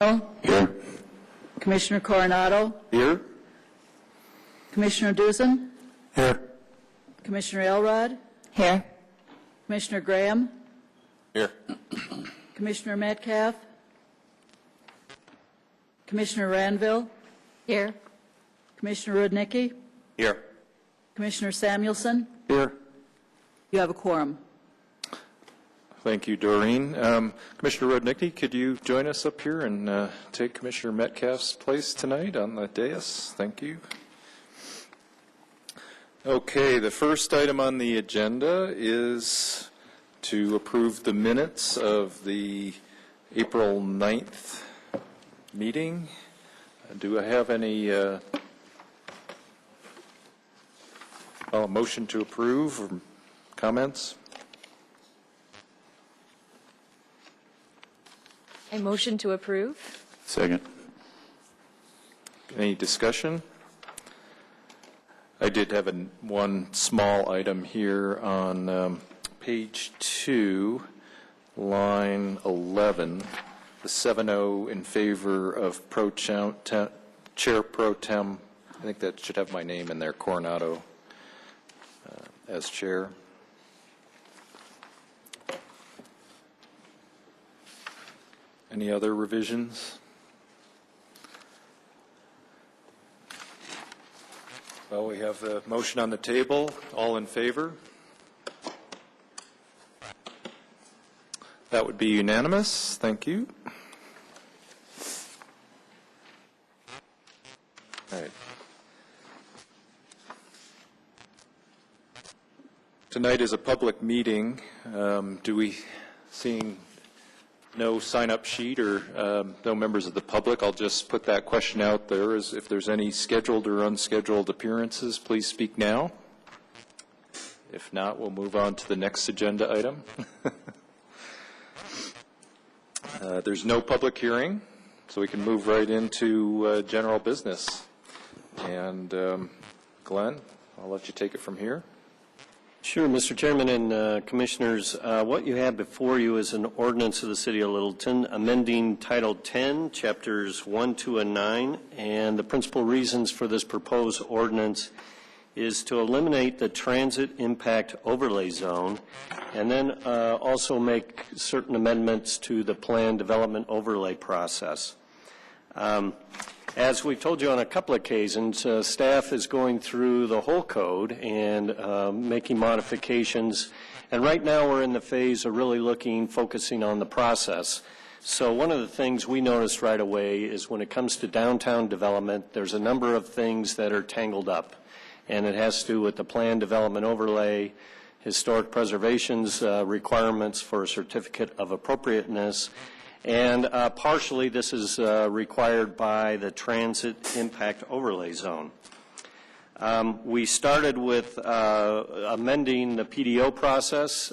Here. Commissioner Coronado. Here. Commissioner Dusen. Here. Commissioner Elrod. Here. Commissioner Graham. Here. Commissioner Metcalf. Commissioner Ranville. Here. Commissioner Rudnicki. Here. Commissioner Samuelson. Here. You have a quorum. Thank you, Doreen. Commissioner Rudnicki, could you join us up here and take Commissioner Metcalf's place tonight on the dais? Thank you. Okay, the first item on the agenda is to approve the minutes of the April 9th meeting. Do I have any motion to approve or comments? A motion to approve. Second. Any discussion? I did have one small item here on page 2, line 11, the 7-0 in favor of Chair Pro Tem. I think that should have my name in there, Coronado, as chair. Any other revisions? Well, we have the motion on the table. All in favor? That would be unanimous. Thank you. All right. Tonight is a public meeting. Seeing no sign-up sheet or no members of the public, I'll just put that question out there. If there's any scheduled or unscheduled appearances, please speak now. If not, we'll move on to the next agenda item. There's no public hearing, so we can move right into general business. And Glenn, I'll let you take it from here. Sure, Mr. Chairman and Commissioners. What you have before you is an ordinance of the City of Littleton amending Title 10, Chapters 1, 2, and 9. And the principal reasons for this proposed ordinance is to eliminate the transit impact overlay zone and then also make certain amendments to the plan development overlay process. As we've told you on a couple of occasions, staff is going through the whole code and making modifications. And right now we're in the phase of really focusing on the process. So one of the things we noticed right away is when it comes to downtown development, there's a number of things that are tangled up. And it has to do with the plan development overlay, historic preservation's requirements for a certificate of appropriateness, and partially this is required by the transit impact overlay zone. We started with amending the PDO process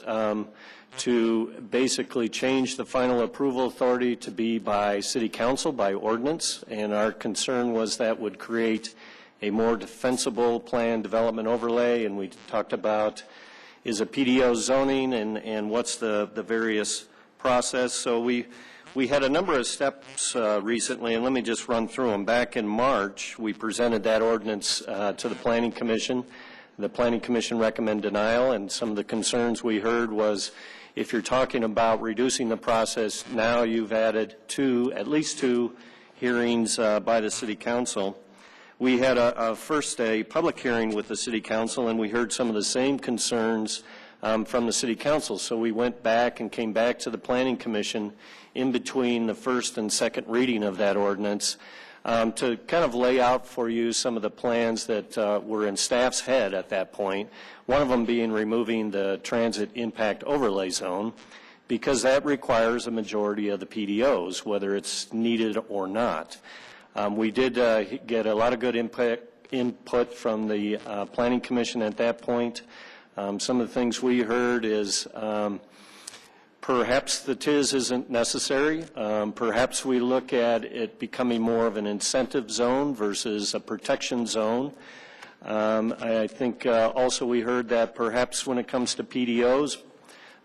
to basically change the final approval authority to be by City Council, by ordinance, and our concern was that would create a more defensible plan development overlay, and we talked about is a PDO zoning and what's the various process. So we had a number of steps recently, and let me just run through them. Back in March, we presented that ordinance to the Planning Commission. The Planning Commission recommended denial, and some of the concerns we heard was if you're talking about reducing the process, now you've added at least two hearings by the City Council. We had a public hearing with the City Council, and we heard some of the same concerns from the City Council. So we went back and came back to the Planning Commission in between the first and second reading of that ordinance to kind of lay out for you some of the plans that were in staff's head at that point, one of them being removing the transit impact overlay zone, because that requires a majority of the PDOs, whether it's needed or not. We did get a lot of good input from the Planning Commission at that point. Some of the things we heard is perhaps the TIS isn't necessary. Perhaps we look at it becoming more of an incentive zone versus a protection zone. I think also we heard that perhaps when it comes to PDOs,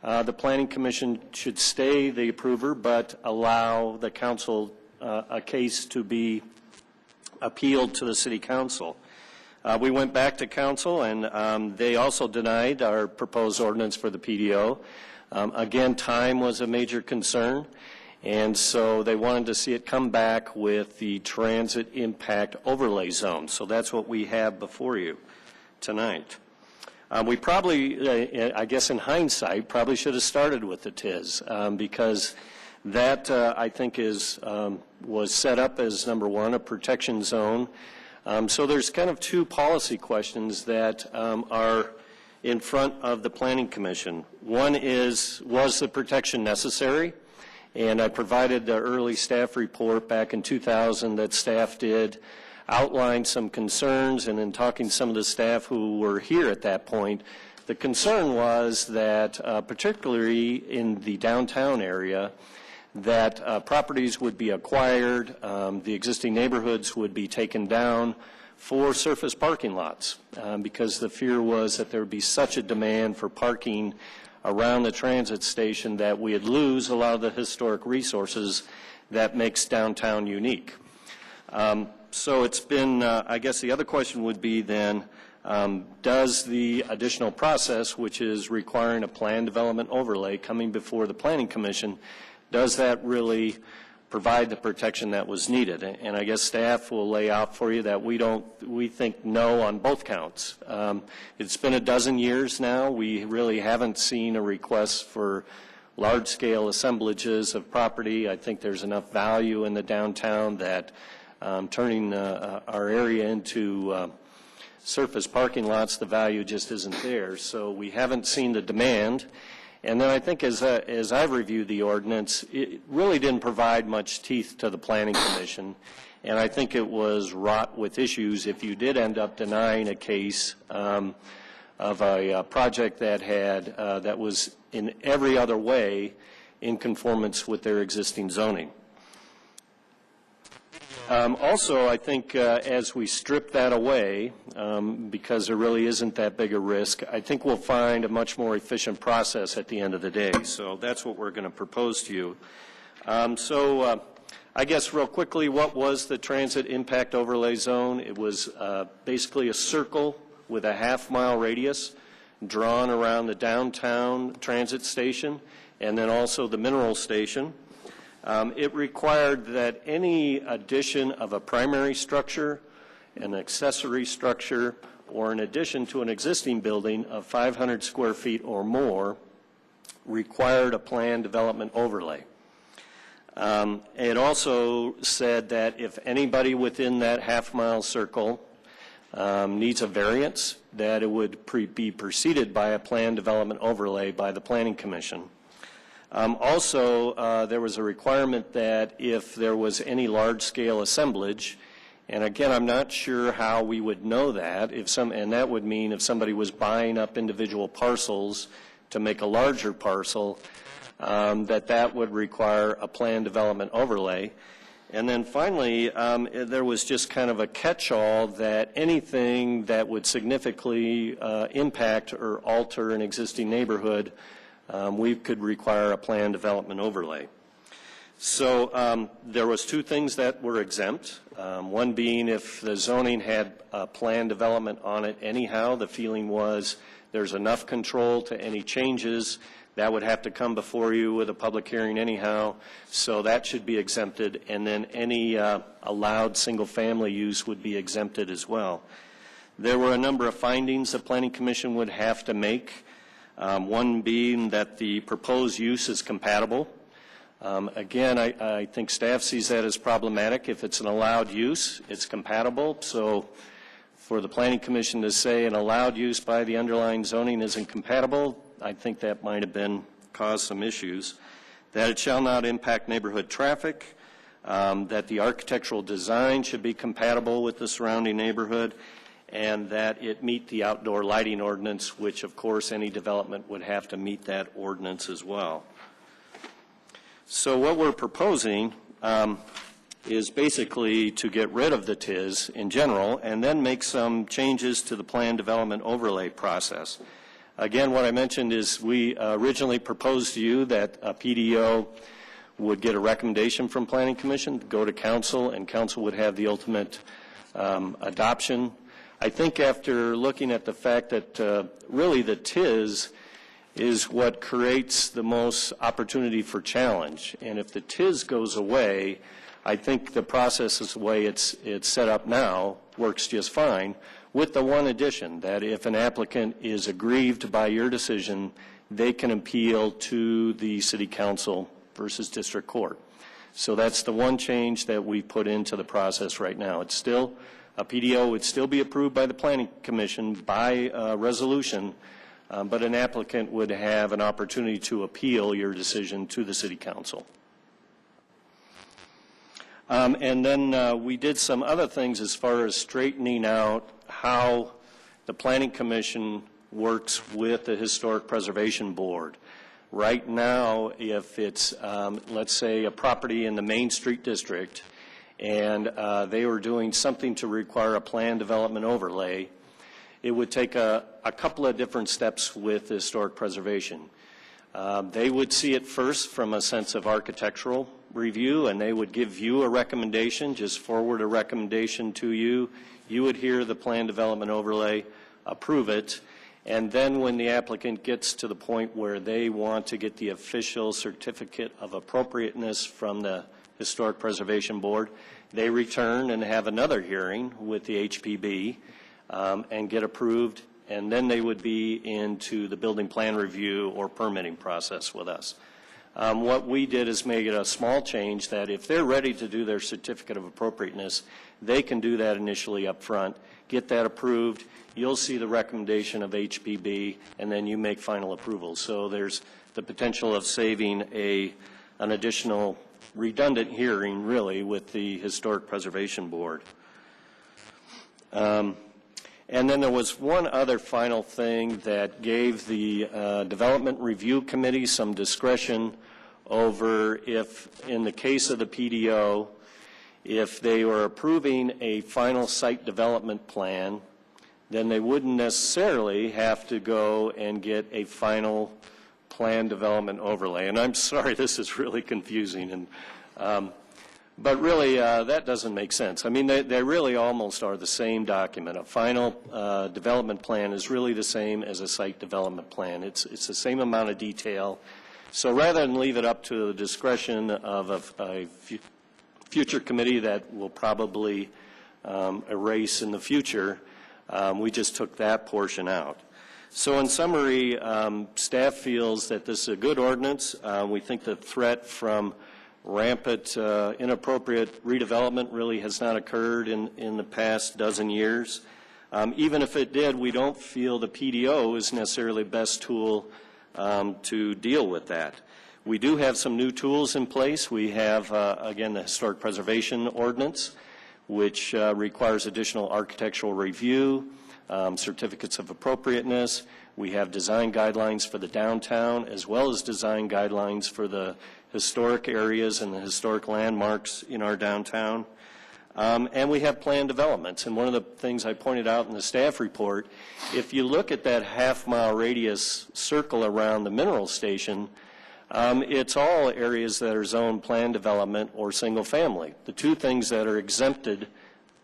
the Planning Commission should stay the approver but allow the council a case to be appealed to the City Council. We went back to Council, and they also denied our proposed ordinance for the PDO. Again, time was a major concern, and so they wanted to see it come back with the transit impact overlay zone. So that's what we have before you tonight. We probably, I guess in hindsight, probably should have started with the TIZ because that, I think, was set up as, number one, a protection zone. So there's kind of two policy questions that are in front of the Planning Commission. One is, was the protection necessary? And I provided the early staff report back in 2000 that staff did, outlined some concerns, and in talking to some of the staff who were here at that point, the concern was that, particularly in the downtown area, that properties would be acquired, the existing neighborhoods would be taken down for surface parking lots, because the fear was that there would be such a demand for parking around the transit station that we would lose a lot of the historic resources that makes downtown unique. So it's been, I guess the other question would be then, does the additional process, which is requiring a plan development overlay coming before the Planning Commission, does that really provide the protection that was needed? And I guess staff will lay out for you that we think no on both counts. It's been a dozen years now. We really haven't seen a request for large-scale assemblages of property. I think there's enough value in the downtown that turning our area into surface parking lots, the value just isn't there. So we haven't seen the demand. And then I think as I've reviewed the ordinance, it really didn't provide much teeth to the Planning Commission. And I think it was wrought with issues if you did end up denying a case of a project that had, that was in every other way in conformance with their existing zoning. Also, I think as we strip that away, because there really isn't that big a risk, I think we'll find a much more efficient process at the end of the day. So that's what we're going to propose to you. I guess real quickly, what was the transit impact overlay zone? It was basically a circle with a half-mile radius drawn around the downtown transit station and then also the mineral station. It required that any addition of a primary structure, an accessory structure, or an addition to an existing building of 500 square feet or more required a planned development overlay. It also said that if anybody within that half-mile circle needs a variance, that it would be preceded by a planned development overlay by the Planning Commission. Also, there was a requirement that if there was any large-scale assemblage, and again, I'm not sure how we would know that, and that would mean if somebody was buying up individual parcels to make a larger parcel, that would require a planned development overlay. And then finally, there was just kind of a catch-all that anything that would significantly impact or alter an existing neighborhood, we could require a planned development overlay. So there was two things that were exempt. One being if the zoning had a planned development on it anyhow, the feeling was there's enough control to any changes that would have to come before you with a public hearing anyhow, so that should be exempted, and then any allowed single-family use would be exempted as well. There were a number of findings the Planning Commission would have to make, one being that the proposed use is compatible. Again, I think staff sees that as problematic. If it's an allowed use, it's compatible. So for the Planning Commission to say an allowed use by the underlying zoning isn't compatible, I think that might have caused some issues. That it shall not impact neighborhood traffic, that the architectural design should be compatible with the surrounding neighborhood, and that it meet the outdoor lighting ordinance, which of course any development would have to meet that ordinance as well. So what we're proposing is basically to get rid of the TIZ in general and then make some changes to the plan development overlay process. Again, what I mentioned is we originally proposed to you that a PDO would get a recommendation from Planning Commission, go to council, and council would have the ultimate adoption. I think after looking at the fact that really the TIS is what creates the most opportunity for challenge, and if the TIS goes away, I think the process is the way it's set up now works just fine, with the one addition that if an applicant is aggrieved by your decision, they can appeal to the city council versus district court. So that's the one change that we put into the process right now. It's still, a PDO would still be approved by the Planning Commission by resolution, but an applicant would have an opportunity to appeal your decision to the city council. And then we did some other things as far as straightening out how the Planning Commission works with the Historic Preservation Board. Right now, if it's, let's say, a property in the Main Street District, and they were doing something to require a plan development overlay, it would take a couple of different steps with historic preservation. They would see it first from a sense of architectural review, and they would give you a recommendation, just forward a recommendation to you. You would hear the plan development overlay, approve it, and then when the applicant gets to the point where they want to get the official certificate of appropriateness from the Historic Preservation Board, they return and have another hearing with the HPB and get approved, and then they would be into the building plan review or permitting process with us. What we did is make it a small change that if they're ready to do their certificate of appropriateness, they can do that initially up front, get that approved, you'll see the recommendation of HPB, and then you make final approval. So there's the potential of saving an additional redundant hearing, really, with the Historic Preservation Board. And then there was one other final thing that gave the Development Review Committee some discretion over if, in the case of the PDO, if they were approving a final site development plan, then they wouldn't necessarily have to go and get a final plan development overlay. And I'm sorry, this is really confusing. And but really, that doesn't make sense. I mean, they really almost are the same document. A final development plan is really the same as a site development plan. It's the same amount of detail. So rather than leave it up to the discretion of a future committee that will probably erase in the future, we just took that portion out. So in summary, staff feels that this is a good ordinance. We think the threat from rampant, inappropriate redevelopment really has not occurred in the past dozen years. Even if it did, we don't feel the PDO is necessarily the best tool to deal with that. We do have some new tools in place. We have, again, the Historic Preservation Ordinance, which requires additional architectural review, certificates of appropriateness. We have design guidelines for the downtown, as well as design guidelines for the historic areas and the historic landmarks in our downtown. And we have planned developments. And one of the things I pointed out in the staff report, if you look at that half-mile radius circle around the mineral station, it's all areas that are zoned planned development or single family, the two things that are exempted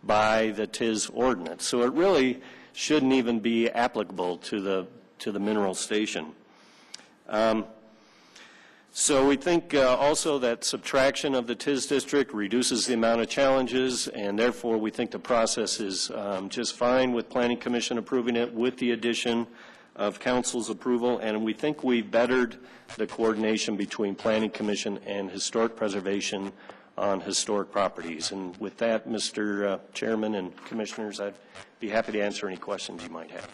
by the TIS ordinance. So it really shouldn't even be applicable to the mineral station. So we think also that subtraction of the TIS district reduces the amount of challenges, and therefore we think the process is just fine with Planning Commission approving it with the addition of Council's approval, and we think we bettered the coordination between Planning Commission and Historic Preservation on historic properties. And with that, Mr. Chairman and Commissioners, I'd be happy to answer any questions you might have.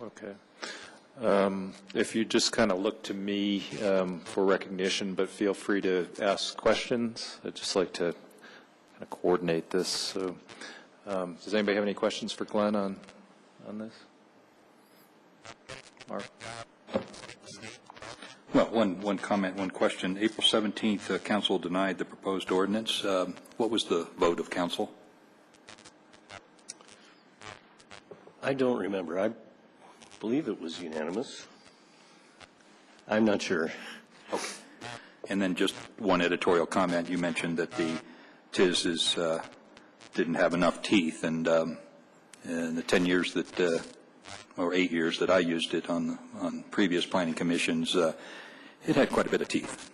Okay. If you just kind of look to me for recognition, but feel free to ask questions. I'd just like to kind of coordinate this. So, does anybody have any questions for Glenn on this? Mark? Well, one comment, one question. April 17th, Council denied the proposed ordinance. What was the vote of Council? I don't remember. I believe it was unanimous. I'm not sure. Okay. And then just one editorial comment. You mentioned that the TIS didn't have enough teeth, and in the 10 years that, or 8 years that I used it on previous planning commissions, it had quite a bit of teeth,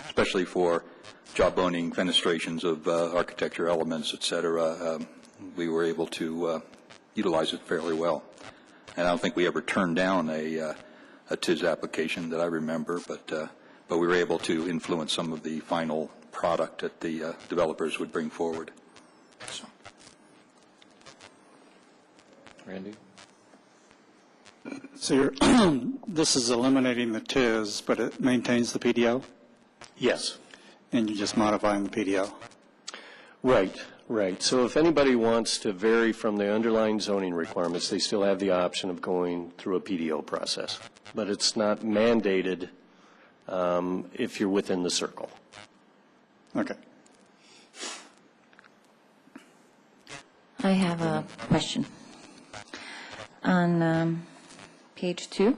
especially for jawboning fenestrations of architecture elements, et cetera. We were able to utilize it fairly well. And I don't think we ever turned down a TIS application that I remember, but we were able to influence some of the final product that the developers would bring forward. So. Randy? So this is eliminating the TIS, but it maintains the PDO, Yes. and you're just modifying the PDO. Right, right. So if anybody wants to vary from the underlying zoning requirements, they still have the option of going through a PDO process. But it's not mandated if you're within the circle. Okay. I have a question. On page 2,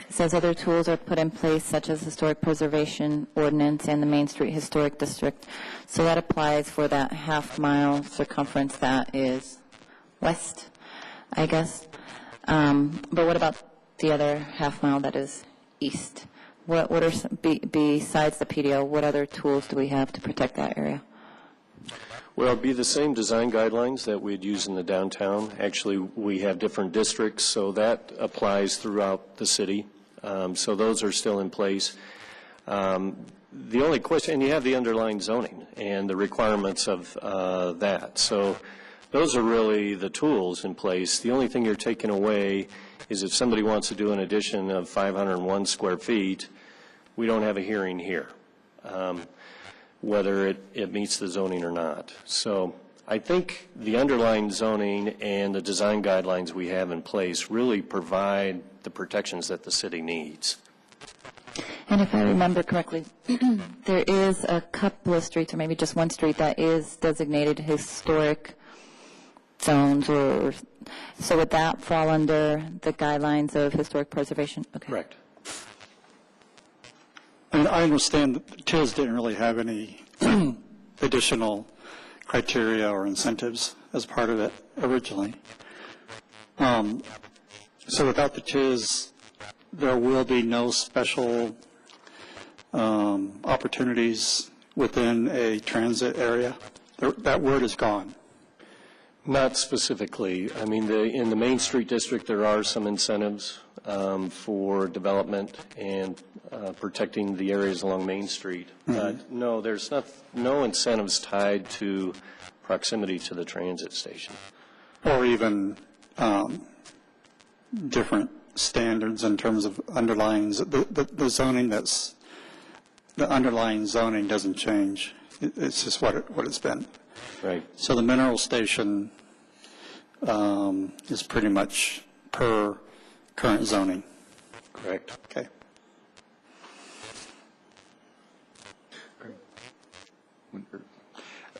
it says other tools are put in place such as historic preservation ordinance and the Main Street Historic District. So that applies for that half-mile circumference that is west, I guess. But what about the other half-mile that is east? What are besides the PDO, what other tools do we have to protect that area? Well, it'd be the same design guidelines that we'd use in the downtown. Actually, we have different districts, so that applies throughout the city. So those are still in place. The only question, and you have the underlying zoning and the requirements of that. So those are really the tools in place. The only thing you're taking away is if somebody wants to do an addition of 501 square feet, we don't have a hearing here. Whether it meets the zoning or not. So I think the underlying zoning and the design guidelines we have in place really provide the protections that the city needs. And if I remember correctly, there is a couple of streets, or maybe just one street, that is designated historic zones, or so would that fall under the guidelines of historic preservation? Okay. Correct. And I understand that the TIS didn't really have any additional criteria or incentives as part of it originally. So without the TIS, there will be no special opportunities within a transit area. That word is gone. Not specifically. I mean, in the Main Street District, there are some incentives for development and protecting the areas along Main Street. But no, there's no incentives tied to proximity to the transit station. Or even different standards in terms of underlying, the zoning the underlying zoning doesn't change. It's just what it's been. Right. So the mineral station is pretty much per current zoning. Correct. Okay.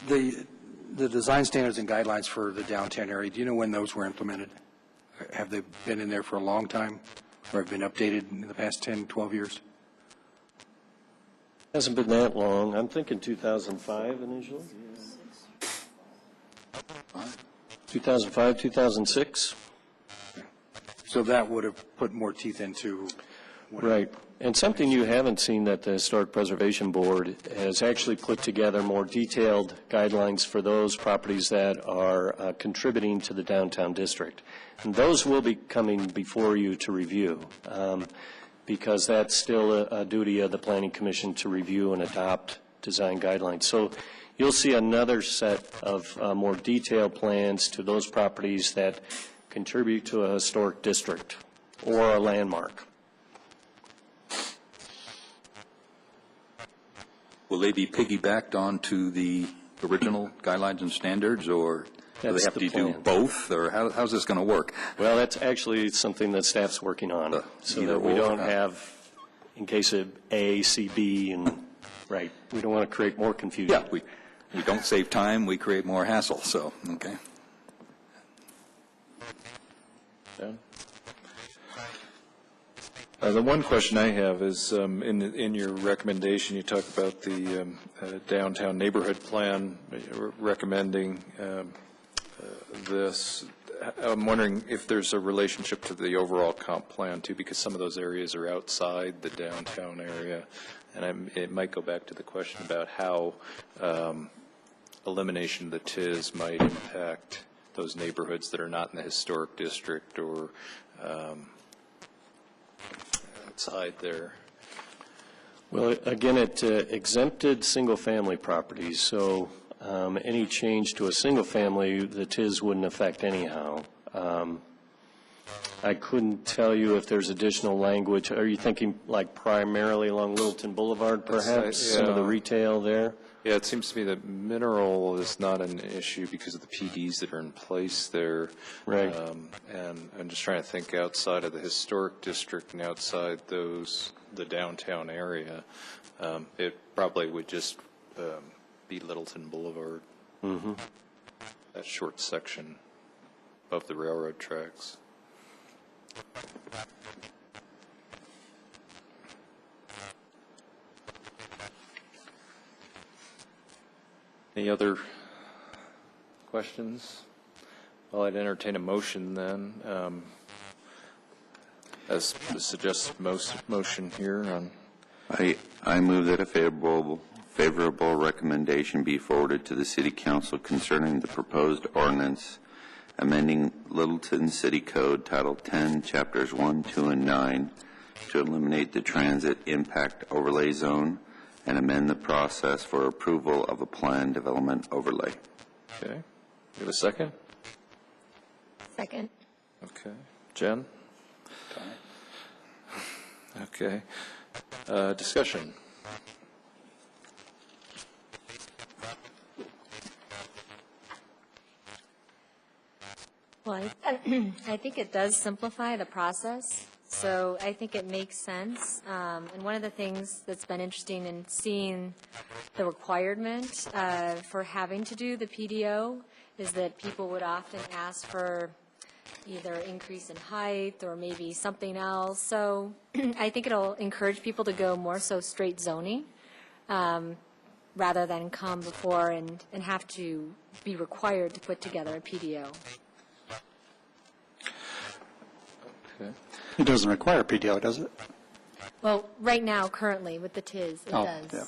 The design standards and guidelines for the downtown area, do you know when those were implemented? Have they been in there for a long time, or have been updated in the past 10, 12 years? Hasn't been that long. I'm thinking 2005 initially. 2005, 2006. So that would have put more teeth into. Right. And something you haven't seen that the Historic Preservation Board has actually put together more detailed guidelines for those properties that are contributing to the downtown district. And those will be coming before you to review, because that's still a duty of the Planning Commission to review and adopt design guidelines. So you'll see another set of more detailed plans to those properties that contribute to a historic district or a landmark. Will they be piggybacked onto the original guidelines and standards, or do they That's have the to do plan. both, or how's this going to work? Well, that's actually something that staff's working on, so either that we or, don't huh? have, in case of A, C, B, and, right, we don't want to create more confusion. Yeah, we don't save time, we create more hassle, so, okay. Yeah. The one question I have is, in your recommendation, you talk about the downtown neighborhood plan, recommending this. I'm wondering if there's a relationship to the overall comp plan, too, because some of those areas are outside the downtown area. And it might go back to the question about how elimination of the TIZ might impact those neighborhoods that are not in the historic district or outside there. Well, again, it exempted single-family properties, so any change to a single-family, the TIZ wouldn't affect anyhow. I couldn't tell you if there's additional language. Are you thinking like primarily along Littleton Boulevard, perhaps, some of the retail there? Yeah, it seems to me that mineral is not an issue because of the PDs that are in place there. Right. And I'm just trying to think outside of the historic district and outside the downtown area. It probably would just be Littleton Boulevard, that short section above the railroad tracks. Any other questions? Well, I'd entertain a motion then, as the suggested motion here on. I move that a favorable recommendation be forwarded to the City Council concerning the proposed ordinance amending Littleton City Code Title 10, Chapters 1, 2, and 9 to eliminate the transit impact overlay zone and amend the process for approval of a planned development overlay. Okay. You have a second? Second. Okay. Jen? Okay. Discussion. Well, I think it does simplify the process, so I think it makes sense. And one of the things that's been interesting in seeing the requirement for having to do the PDO is that people would often ask for either increase in height or maybe something else. So I think it'll encourage people to go more so straight zoning rather than come before and have to be required to put together a PDO. Okay. It doesn't require PDO, does it? Well, right now, currently, with the TIZ, it does. Yeah.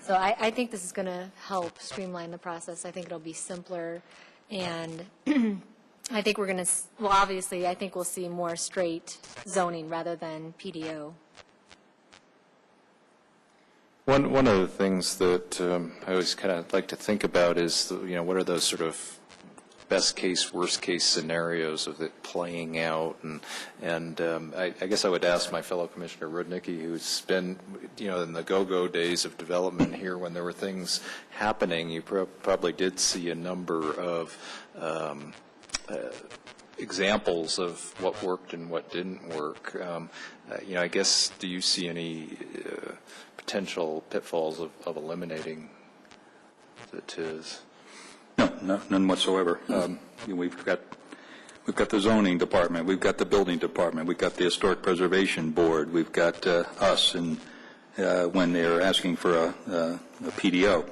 So I think this is going to help streamline the process. I think it'll be simpler, and I think we're going to, well, obviously, I think we'll see more straight zoning rather than PDO. One of the things that I always kind of like to think about is, what are those sort of best case, worst case scenarios of it playing out, and I guess I would ask my fellow Commissioner Rudnicki, who's been, in the go-go days of development here when there were things happening, you probably did see a number of examples of what worked and what didn't work. I guess, do you see any potential pitfalls of eliminating the TIZ? No, none whatsoever. We've got the zoning department, we've got the building department, we've got the historic preservation board, we've got us, and when they're asking for a PDO,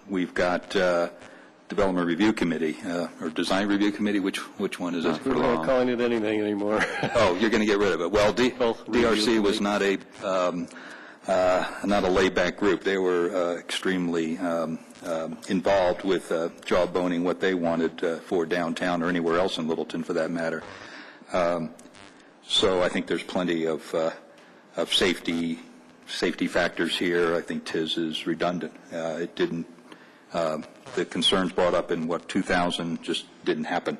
we've got development review committee or design review committee. Which one is it? We're not calling it anything anymore. Oh, you're going to get rid of it. Well, DRC was not a laid-back group. They were extremely involved with jawboning what they wanted for downtown or anywhere else in Littleton, for that matter. So I think there's plenty of safety factors here. I think TIZ is redundant. It didn't. The concerns brought up in 2000 just didn't happen.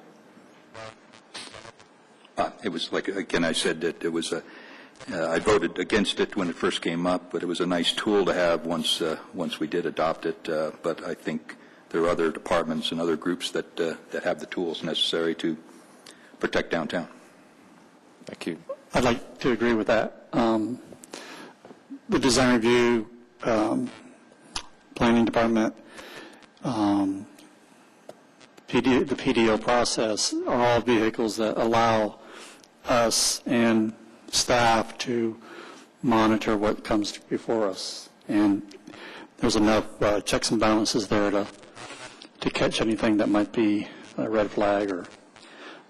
It was like, again, I said that it was I voted against it when it first came up, but it was a nice tool to have once we did adopt it. But I think there are other departments and other groups that have the tools necessary to protect downtown. Thank you. I'd like to agree with that. The design review, planning department, the PDO process are all vehicles that allow us and staff to monitor what comes before us. And there's enough checks and balances there to catch anything that might be a red flag. Or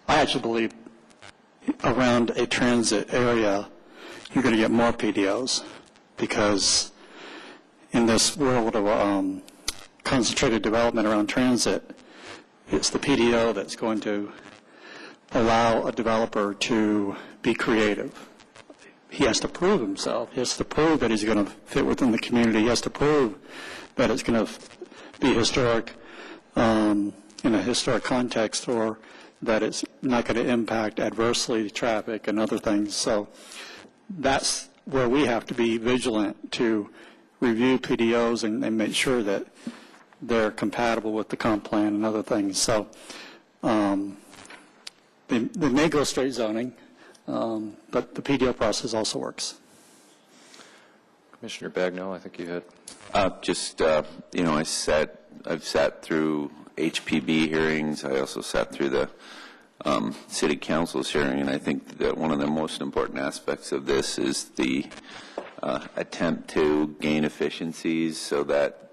I actually believe around a transit area, you're going to get more PDOs, because in this world of concentrated development around transit, it's the PDO that's going to allow a developer to be creative. He has to prove himself. He has to prove that he's going to fit within the community. He has to prove that it's going to be historic in a historic context, or that it's not going to impact adversely traffic and other things. So that's where we have to be vigilant to review PDOs and make sure that they're compatible with the comp plan and other things. So they may go straight zoning, but the PDO process also works. Commissioner Bagnell, I think you had. I've sat through HPB hearings. I also sat through the City Council's hearing, and I think that one of the most important aspects of this is the attempt to gain efficiencies so that,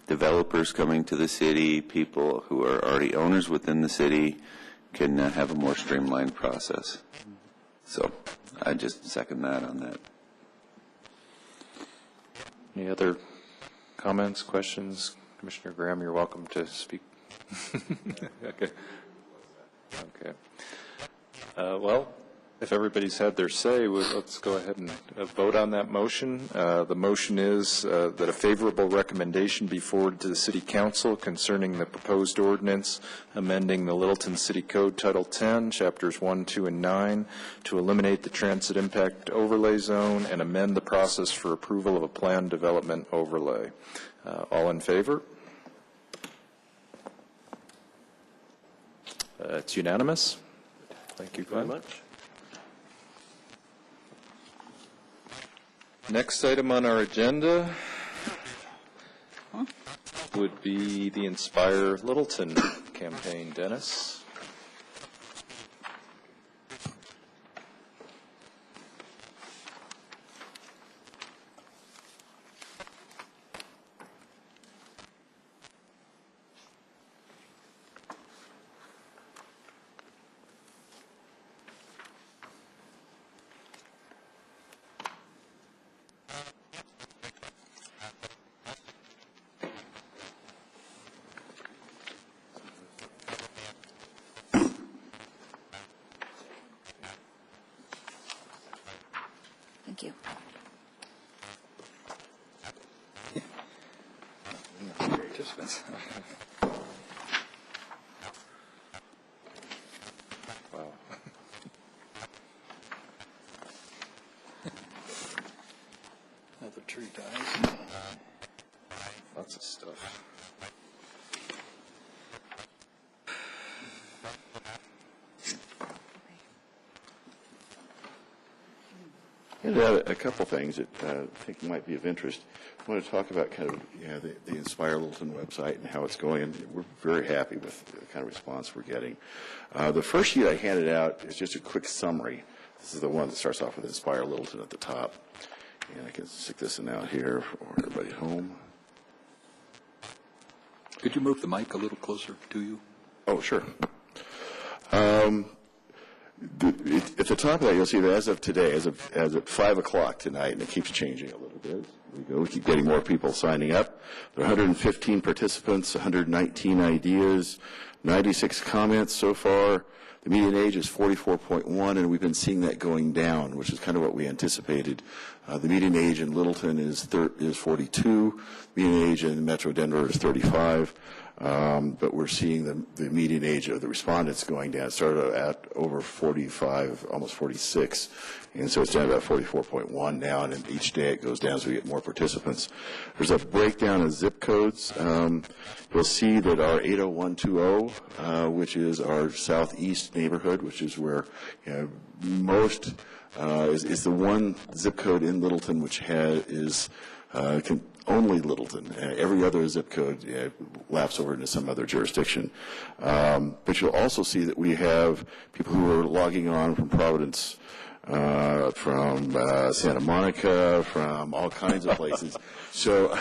developers coming to the city, people who are already owners within the city can have a more streamlined process. So I just second that on that. Any other comments, questions? Commissioner Graham, you're welcome to speak. Okay. Well, if everybody's had their say, let's go ahead and vote on that motion. The motion is that a favorable recommendation be forwarded to the City Council concerning the proposed ordinance amending the Littleton City Code Title 10, Chapters 1, 2, and 9 to eliminate the Transit Impact Overlay Zone and amend the process for approval of a planned development overlay. All in favor? It's unanimous. Thank you very much. Next item on our agenda would be the Inspire Littleton campaign. Dennis? Thank you. Wow. Another tree dies. Lots of stuff. I have a couple things that I think might be of interest. I want to talk about kind of the Inspire Littleton website and how it's going. We're very happy with the kind of response we're getting. The first sheet I handed out is just a quick summary. This is the one that starts off with Inspire Littleton at the top. And I can stick this in out here for everybody at home. Could you move the mic a little closer to you? Oh, sure. At the top of that, you'll see that as of today, as of 5 o'clock tonight, and it keeps changing a little bit. We keep getting more people signing up. There are 115 participants, 119 ideas, 96 comments so far. The median age is 44.1, and we've been seeing that going down, which is kind of what we anticipated. The median age in Littleton is 42. Median age in Metro Denver is 35. But we're seeing the median age of the respondents going down. It started at over 45, almost 46, and so it's down to about 44.1 now, and each day it goes down as we get more participants. There's a breakdown of zip codes. You'll see that our 80120, which is our southeast neighborhood, which is where most is the one zip code in Littleton which is only Littleton. Every other zip code laps over into some other jurisdiction. But you'll also see that we have people who are logging on from Providence, from Santa Monica, from all kinds of places. So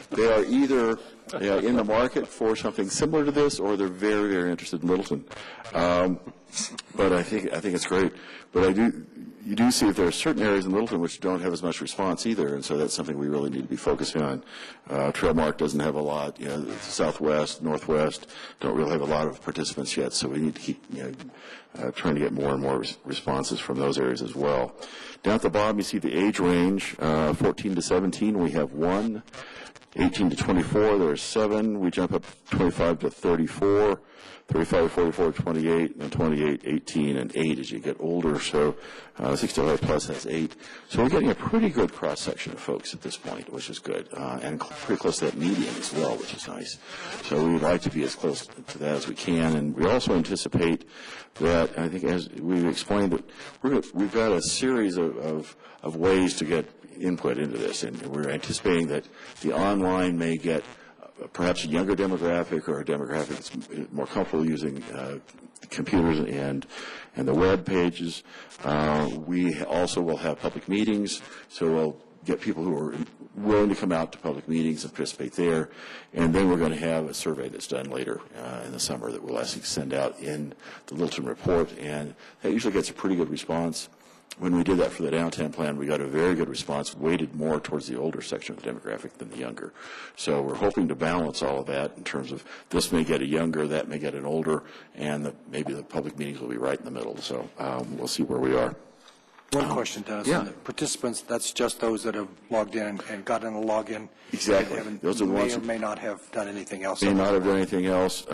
they are either in the market for something similar to this, or they're very, very interested in Littleton. But I think it's great. But you do see that there are certain areas in Littleton which don't have as much response either, and so that's something we really need to be focusing on. Trailmark doesn't have a lot. The Southwest, Northwest don't really have a lot of participants yet, so we need to keep trying to get more and more responses from those areas as well. Down at the bottom, you see the age range, 14 to 17, we have 1. 18 to 24, there's 7. We jump up 25 to 34, 35 to 44, 28, and 28, 18, and 8 as you get older. So 65 plus has 8. So we're getting a pretty good cross-section of folks at this point, which is good, and pretty close to that median as well, which is nice. So we would like to be as close to that as we can. And we also anticipate that, I think as we've explained, that we've got a series of ways to get input into this, and we're anticipating that the online may get perhaps a younger demographic, or a demographic that's more comfortable using computers and the web pages. We also will have public meetings, so we'll get people who are willing to come out to public meetings and participate there. And then we're going to have a survey that's done later in the summer that we'll actually send out in the Littleton report, and that usually gets a pretty good response. When we did that for the downtown plan, we got a very good response, weighted more towards the older section of the demographic than the younger. So we're hoping to balance all of that in terms of this may get a younger, that may get an older, and maybe the public meetings will be right in the middle. So we'll see where we are. One question, Dennis. Yeah. The participants, that's just those that have logged in and gotten a login. Exactly. Those are the ones who may not have done anything else. May not have done anything else.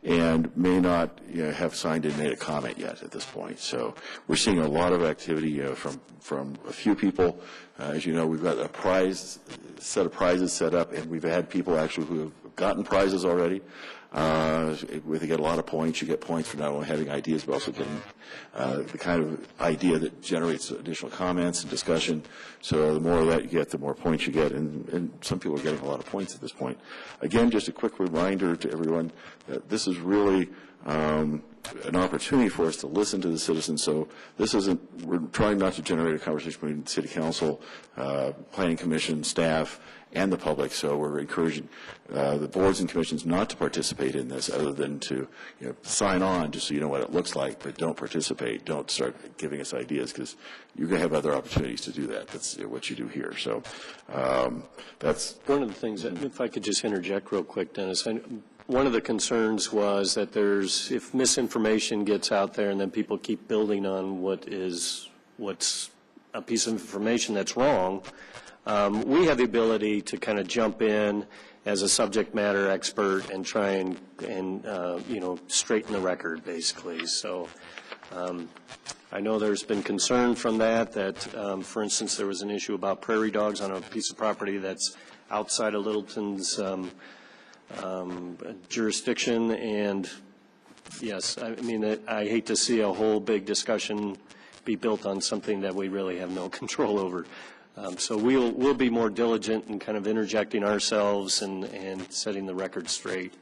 And may not have signed in and made a comment yet at this point. So we're seeing a lot of activity from a few people. As you know, we've got a set of prizes set up, and we've had people actually who have gotten prizes already. They get a lot of points. You get points for not only having ideas, but also getting the kind of idea that generates additional comments and discussion. So the more of that you get, the more points you get. And some people are getting a lot of points at this point. Again, just a quick reminder to everyone that this is really an opportunity for us to listen to the citizens. So this isn't, we're trying not to generate a conversation between the City Council, Planning Commission, staff, and the public. So we're encouraging the boards and commissions not to participate in this, other than to sign on just so you know what it looks like, but don't participate. Don't start giving us ideas, because you're going to have other opportunities to do that. That's what you do here. So that's one of the things that, if I could just interject real quick, Dennis. One of the concerns was that if misinformation gets out there and then people keep building on what's a piece of information that's wrong, we have the ability to kind of jump in as a subject matter expert and try and straighten the record, basically. So I know there's been concern from that, for instance, there was an issue about prairie dogs on a piece of property that's outside of Littleton's jurisdiction, and yes, I mean, I hate to see a whole big discussion be built on something that we really have no control over. So we'll be more diligent in kind of interjecting ourselves and setting the record straight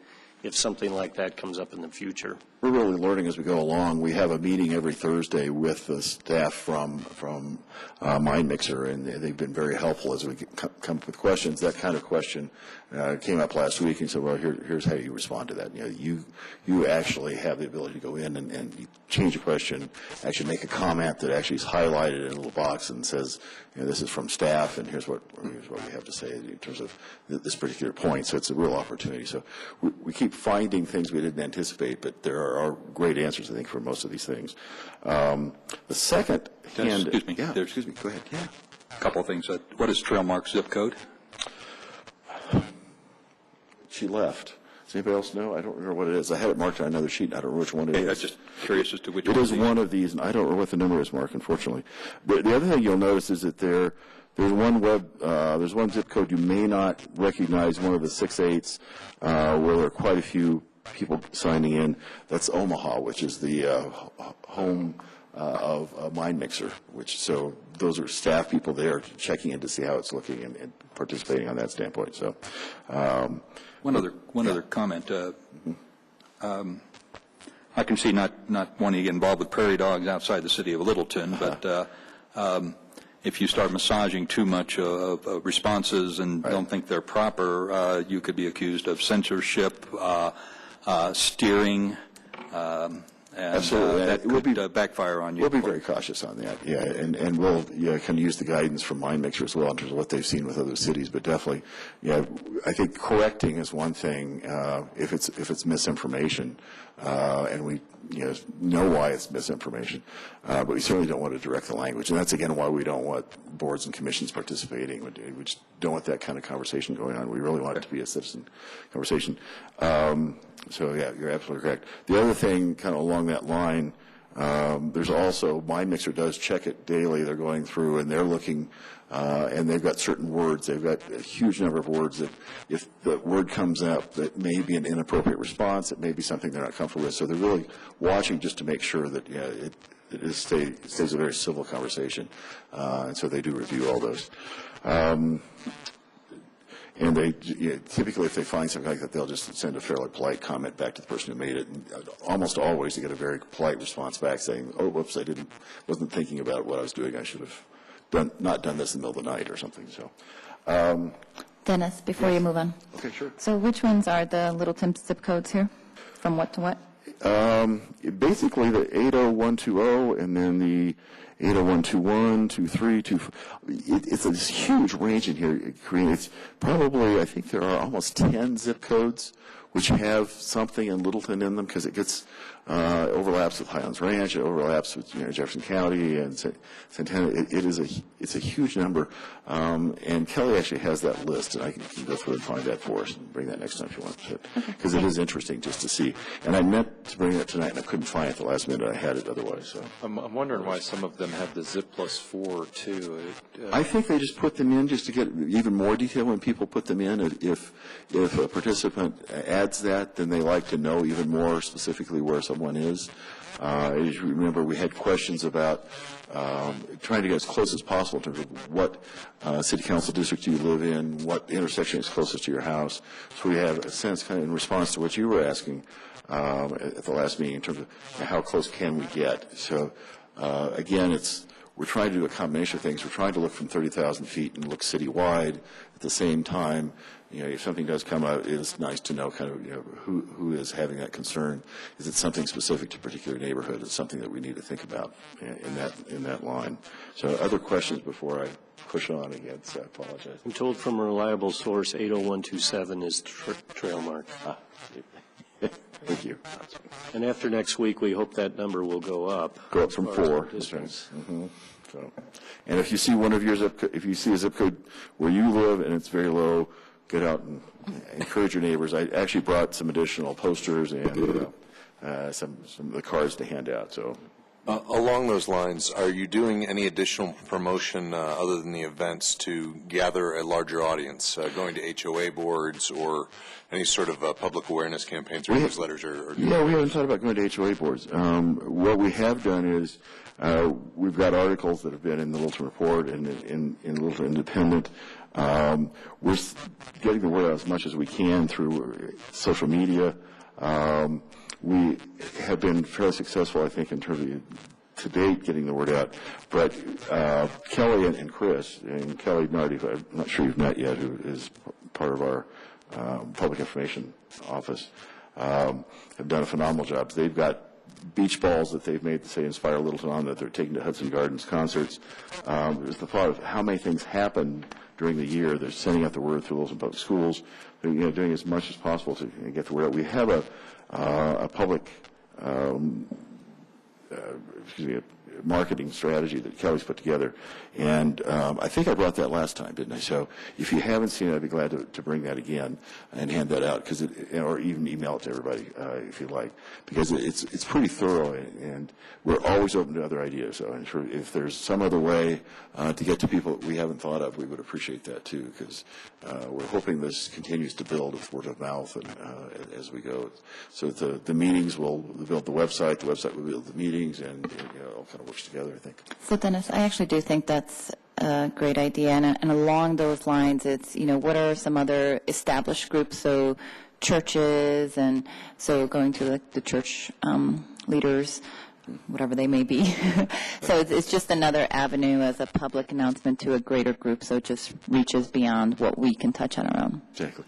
if something like that comes up in the future. We're really learning as we go along. We have a meeting every Thursday with the staff from Mind Mixer, and they've been very helpful as we come up with questions. That kind of question came up last week, and said, well, here's how you respond to that. You actually have the ability to go in and you change a question, actually make a comment that actually is highlighted in a little box and says, this is from staff, and here's what we have to say in terms of this particular point. So it's a real opportunity. So we keep finding things we didn't anticipate, but there are great answers, I think, for most of these things. The second hand... Excuse me. Yeah, excuse me. Go ahead. Yeah. A couple of things. What is Trailmark's zip code? She left. Does anybody else know? I don't remember what it is. I had it marked on another sheet, and I don't know which one it is. I was just curious as to which one. It is one of these, and I don't know what the number is, Mark, unfortunately. The other thing you'll notice is that there's one zip code you may not recognize, one of the 6/8s, where there are quite a few people signing in. That's Omaha, which is the home, I think, of a mind mixer, so those are staff people there checking in to see how it's looking and participating on that standpoint. So, one other comment. I can see not wanting to get involved with prairie dogs outside the city of Littleton, but if you start massaging too much of responses and don't think they're proper, you could be accused of censorship, steering, and absolutely. That could backfire on you. We'll be very cautious on that, and we'll kind of use the guidance from Mind Mixer as well in terms of what they've seen with other cities. But definitely, I think correcting is one thing if it's misinformation, and we know why it's misinformation, but we certainly don't want to direct the language, and that's again why we don't want boards and commissions participating. We just don't want that kind of conversation going on. We really want it to be a citizen conversation. So yeah, you're absolutely correct. The other thing, kind of along that line, there's also Mind Mixer does check it daily. They're going through and they're looking, and they've got certain words. They've got a huge number of words that, if the word comes up that may be an inappropriate response, it may be something they're not comfortable with. So they're really watching just to make sure that it stays a very civil conversation, and so they do review all those. And they typically, if they find something like that, they'll just send a fairly polite comment back to the person who made it. And almost always, they get a very polite response back saying, "Oh, whoops, I wasn't thinking about what I was doing. I should have not done this in the middle of the night or something." So, Dennis, before you move on. okay, sure. So which ones are the Littleton zip codes here? From what to what? Basically, the 80120 and then the 80121, 23, 24. It's a huge range in here, Karina. It's probably, I think there are almost 10 zip codes which have something in Littleton in them, because it gets overlaps with Highlands Ranch, it overlaps with Jefferson County and Santana. It's a huge number, and Kelly actually has that list, and I can go through and find that for us and bring that next time if you want, because it is interesting just to see. And I meant to bring it tonight, and I couldn't find it at the last minute. I had it otherwise. So I'm wondering why some of them have the zip +4 too. I think they just put them in just to get even more detail when people put them in. If a participant adds that, then they like to know even more specifically where someone is. As you remember, we had questions about trying to get as close as possible in terms of what city council district you live in, what intersection is closest to your house. So we have a sense, kind of in response to what you were asking at the last meeting, in terms of how close can we get. So again, we're trying to do a combination of things. We're trying to look from 30,000 feet and look citywide. At the same time, if something does come out, it's nice to know kind of who is having that concern. Is it something specific to a particular neighborhood? It's something that we need to think about in that line. So other questions before I push on again? So I apologize. I'm told from a reliable source 80127 is trail mark. Thank you. And after next week, we hope that number will go up. Go up from 4. That's right. Mm-hmm. So, and if you see if you see a zip code where you live and it's very low, get out and encourage your neighbors. I actually brought some additional posters and some of the cards to hand out. So, along those lines, are you doing any additional promotion other than the events to gather a larger audience, going to HOA boards or any sort of public awareness campaigns or newsletters? Yeah, we haven't thought about going to HOA boards. What we have done is we've got articles that have been in the Littleton Report and in Littleton Independent. We're getting the word out as much as we can through social media. We have been fairly successful, I think, in terms of to date getting the word out. But Kelly and Chris, and Kelly Nardi, who I'm not sure you've met yet, who is part of our public information office, have done a phenomenal job. They've got beach balls that they've made to say Inspire Littleton on that they're taking to Hudson Gardens concerts. There's the thought of how many things happen during the year. They're sending out the word through Littleton Public Schools. They're doing as much as possible to get the word out. We have a public marketing strategy that Kelly's put together, and I think I brought that last time, didn't I? So if you haven't seen it, I'd be glad to bring that again and hand that out, or even email it to everybody if you like, because it's pretty thorough, and we're always open to other ideas. So I'm sure if there's some other way to get to people that we haven't thought of, we would appreciate that too, because we're hoping this continues to build with word of mouth and as we go. So the meetings will build the website will build the meetings, and all kind of of works together, I think. So Dennis, I actually do think that's a great idea, and along those lines, it's, what are some other established groups, so churches, and so going to the church leaders, whatever they may be. So it's just another avenue as a public announcement to a greater group, so it just reaches beyond what we can touch on our own. Exactly.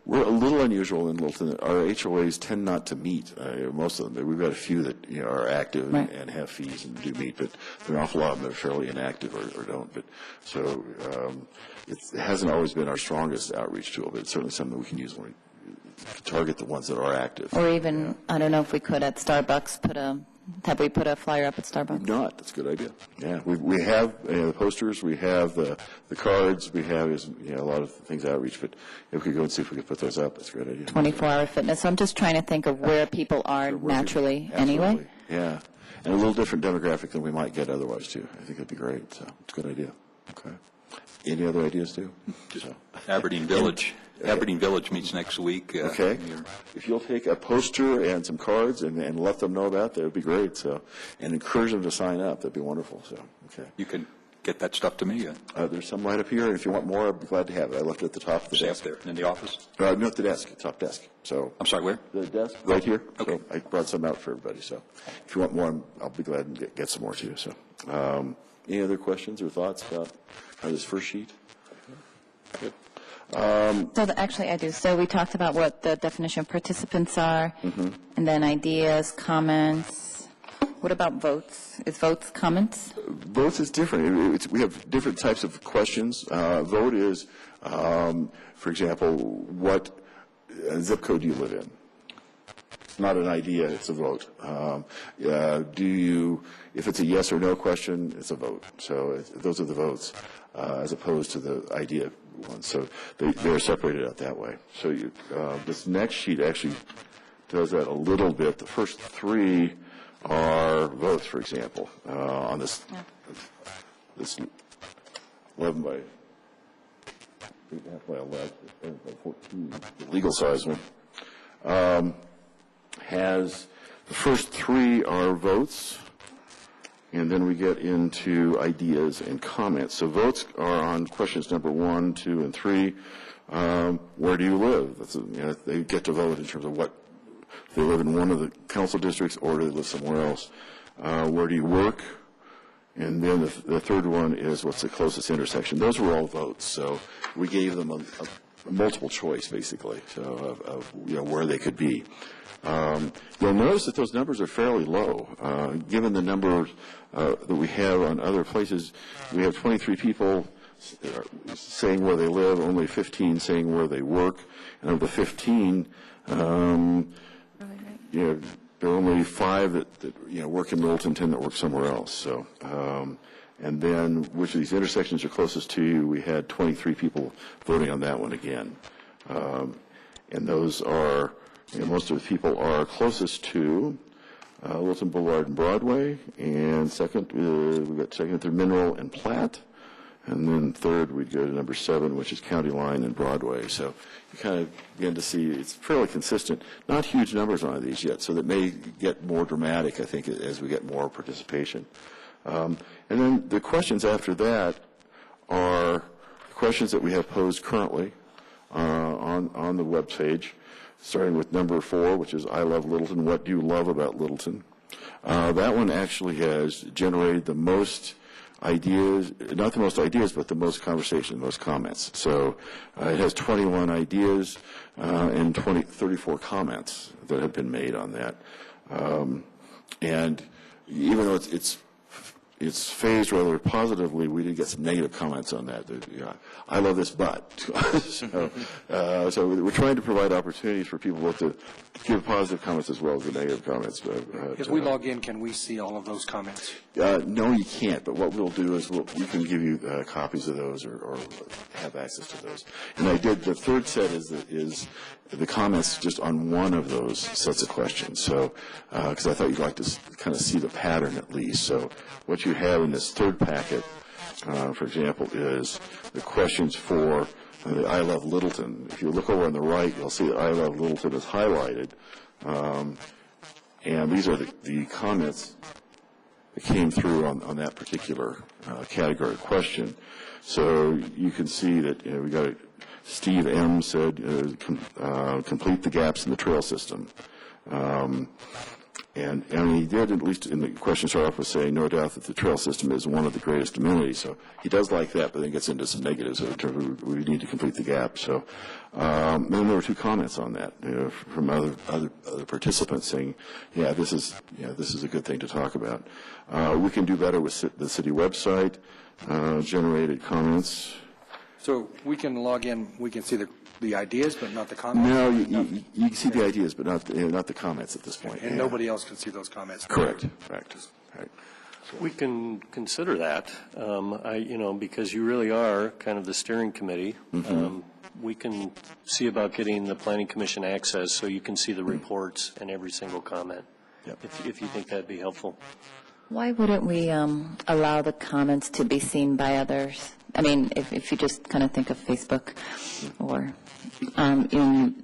We're a little unusual in Littleton. Our HOAs tend not to meet. Most of them. We've got a few that are active Right. and have fees and do meet, but there are an awful lot of them that are fairly inactive or don't. But so it hasn't always been our strongest outreach tool, but it's certainly something we can use when we target the ones that are active. Or even, I don't know if we could at Starbucks have we put a flyer up at Starbucks? We've not. That's a good idea. Yeah, we have the posters, we have the cards, we have a lot of things outreach, but if we could go and see if we could put those up, that's a great idea. 24-hour fitness. So I'm just trying to think of where people are naturally anyway. Absolutely. Yeah, and a little different demographic than we might get otherwise, too. I think that'd be great, so it's a good idea. Okay. Any other ideas, too? Aberdeen Village. Aberdeen Village meets next week. Okay. If you'll take a poster and some cards and let them know about that would be great. So, and encourage them to sign up. That'd be wonderful. So, okay. You can get that stuff to me. There's some right up here, and if you want more, I'd be glad to have it. I left it at the top of the Stay up desk. there in the office. No, at the desk, top desk. So. I'm sorry, where? The desk right here. Okay. So I brought some out for everybody. So, if you want more, I'll be glad to get some more too. So, any other questions or thoughts about this first sheet? Good. Actually, I do. So we talked about what the definition of participants are, and then ideas, comments. What about votes? Is votes comments? Votes is different. We have different types of questions. Vote is, for example, what zip code do you live in? It's not an idea, it's a vote. If it's a yes or no question, it's a vote. So those are the votes, as opposed to the idea ones. So they're separated out that way. So this next sheet actually does that a little bit. The first three are votes, for example, on this 11 by 8.5 by 11 by 14, the legal size one. Has the first three are votes, and then we get into ideas and comments. So votes are on questions number 1, 2, and 3. Where do you live? They get to vote in terms of what they live in one of the council districts, or do they live somewhere else? Where do you work? And then the third one is what's the closest intersection. Those were all votes. So we gave them a multiple choice, basically, so of where they could be. You'll notice that those numbers are fairly low. Given the numbers that we have on other places, we have 23 people saying where they live, only 15 saying where they work. And of the 15, there are only 5 that work in Littleton, 10 that work somewhere else. So, and then which of these intersections are closest to you? We had 23 people voting on that one again. And those are, most of the people are closest to Littleton Boulevard and Broadway, and second, we've got second, third, Mineral and Platte, and then third, we'd go to number 7, which is County Line and Broadway. So you kind of begin to see it's fairly consistent. Not huge numbers on these yet, so that may get more dramatic, I think, as we get more participation. And then the questions after that are questions that we have posed currently on the web page, starting with number 4, which is I love Littleton. What do you love about Littleton? That one actually has generated the most ideas, not the most ideas, but the most conversation, most comments. So it has 21 ideas and 34 comments that have been made on that. And even though it's phased rather positively, we did get some negative comments on that. I love this, but. So we're trying to provide opportunities for people both to give positive comments as well as the negative comments. If we log in, can we see all of those comments? No, you can't. But what we'll do is we can give you copies of those or have access to those. And the third set is the comments just on one of those sets of questions. So, because I thought you'd like to kind of see the pattern at least. So what you have in this third packet, for example, is the questions for the I Love Littleton. If you look over on the right, you'll see that I Love Littleton is highlighted. And these are the comments came through on that particular category of question. So you can see that we got Steve M. said complete the gaps in the trail system. And he did, at least in the question start off with saying, no doubt that the trail system is one of the greatest amenities. So he does like that, but then gets into some negatives in terms of we need to complete the gap. So then there were 2 comments on that from other participants saying, yeah, this is a good thing to talk about. We can do better with the city website, generated comments. So we can log in, we can see the ideas, but not the comments? No, you can see the ideas, but not the comments at this point. And nobody else can see those comments? Correct. Right. We can consider that, because you really are kind of the steering committee. We can see about getting the Planning Commission access so you can see the reports and every single comment, if you think that'd be helpful. Why wouldn't we allow the comments to be seen by others? I mean, if you just kind of think of Facebook, or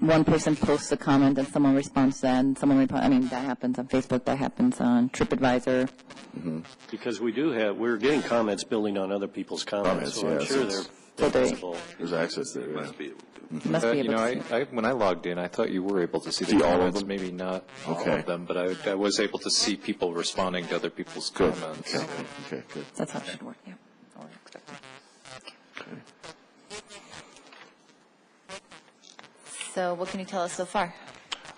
one person posts a comment and someone responds to that, and that happens on Facebook, that happens on TripAdvisor. Because we're getting comments building on other people's comments, so I'm sure they're visible. There's access there. When I logged in, I thought you were able to see the comments. Maybe not all of them, but I was able to see people responding to other people's comments. Okay, good. That's how it should work, yeah. Or expected. So what can you tell us so far?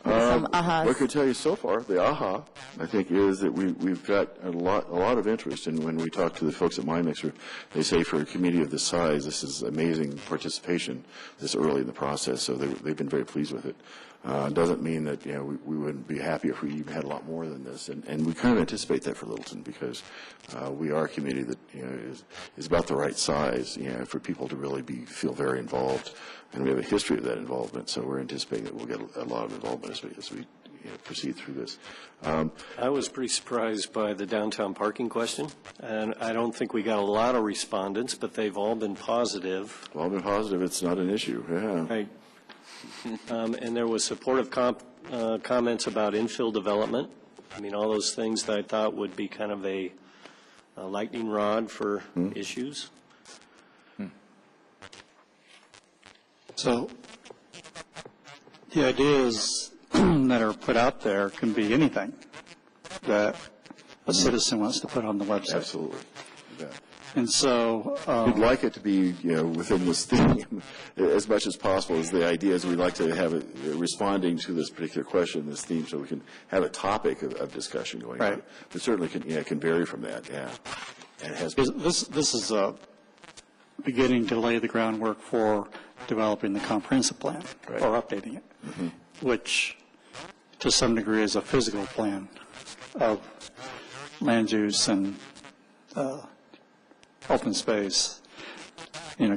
Some ahas. What I can tell you so far, the aha, I think, is that we've got a lot of interest. And when we talk to the folks at MyMixer, they say for a community of this size, this is amazing participation this early in the process. So they've been very pleased with it. Doesn't mean that we wouldn't be happy if we even had a lot more than this. And we kind of anticipate that for Littleton because we are a community that is about the right size for people to really feel very involved. And we have a history of that involvement, so we're anticipating that we'll get a lot of involvement as we proceed through this. I was pretty surprised by the downtown parking question, and I don't think we got a lot of respondents, but they've all been positive. All been positive. It's not an issue. Yeah. Right. And there was supportive comments about infill development. I mean, all those things that I thought would be kind of a lightning rod for issues. So the ideas that are put out there can be anything that a citizen wants to put on the website. Absolutely. Yeah. And so we'd like it to be, within this theme as much as possible. As the idea is, we'd like to have it responding to this particular question, this theme, so we can have a topic of discussion going on. But certainly can vary from that. Yeah, and it has. This is beginning to lay the groundwork for developing the comprehensive plan or updating it, which to some degree is a physical plan of land use and open space.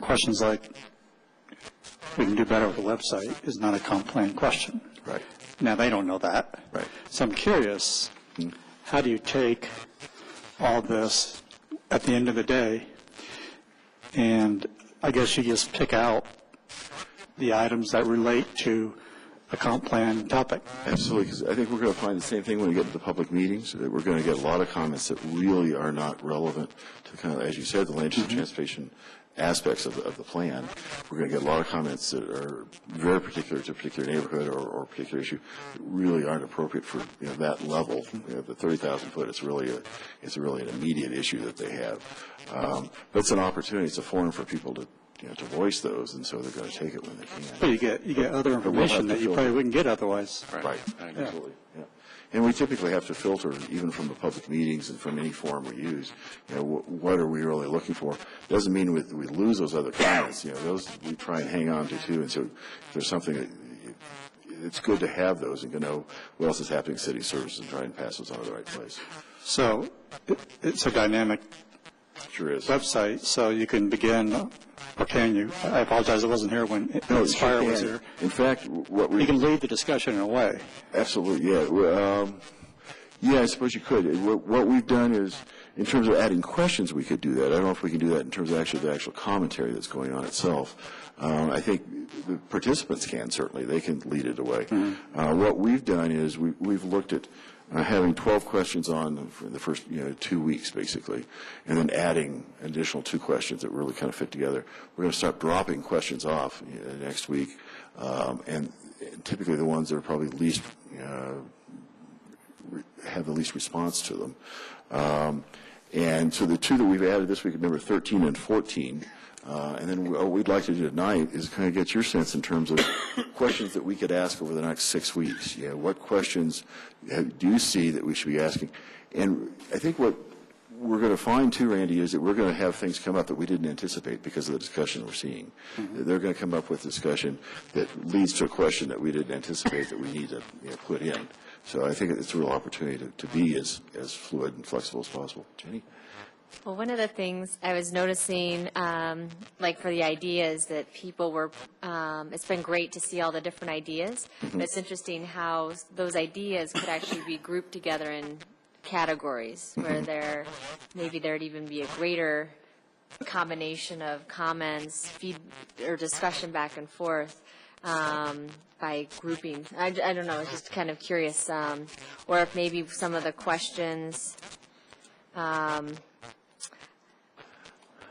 Questions like we can do better with the website is not a comp plan question. Right. Now, they don't know that. Right. So I'm curious, how do you take all this at the end of the day, and I guess you just pick out the items that relate to a comp plan topic? Absolutely, because I think we're going to find the same thing when we get to the public meetings, that we're going to get a lot of comments that really are not relevant to kind of, as you said, the land use and transportation aspects of the plan. We're going to get a lot of comments that are very particular to a particular neighborhood or a particular issue that really aren't appropriate for that level. The 30,000 foot, it's really an immediate issue that they have. But it's an opportunity, it's a forum for people to voice those, and so they're going to take it when they can. But you get other information that you probably wouldn't get otherwise. Right. Absolutely. Yeah. And we typically have to filter, even from the public meetings and from any forum we use, what are we really looking for? Doesn't mean we lose those other comments. Those we try and hang on to too. And so if there's something that it's good to have those and to know what else is happening in city services and try and pass those on to the right place. So it's a dynamic website, so you can begin, or can you? I apologize, I wasn't here when Inspire was here. In fact, you can lead the discussion in a way. Absolutely, yeah. Yeah, I suppose you could. What we've done is, in terms of adding questions, we could do that. I don't know if we can do that in terms of actually the actual commentary that's going on itself. I think the participants can, certainly. They can lead it away. What we've done is we've looked at having 12 questions on for the first 2 weeks, basically, and then adding an additional 2 questions that really kind of fit together. We're going to start dropping questions off next week, and typically the ones that are probably least have the least response to them. And so the 2 that we've added this week are number 13 and 14. And then what we'd like to do tonight is kind of get your sense in terms of questions that we could ask over the next 6 weeks. What questions do you see that we should be asking? And I think what we're going to find, too, Randy, is that we're going to have things come up that we didn't anticipate because of the discussion we're seeing. They're going to come up with discussion that leads to a question that we didn't anticipate that we need to put in. So I think it's a real opportunity to be as fluid and flexible as possible. Jenny? Well, one of the things I was noticing, like for the ideas that people were, it's been great to see all the different ideas. But it's interesting how those ideas could actually be grouped together in categories where maybe there'd even be a greater combination of comments, feed, or discussion back and forth by grouping. I don't know, I was just kind of curious. Or if maybe some of the questions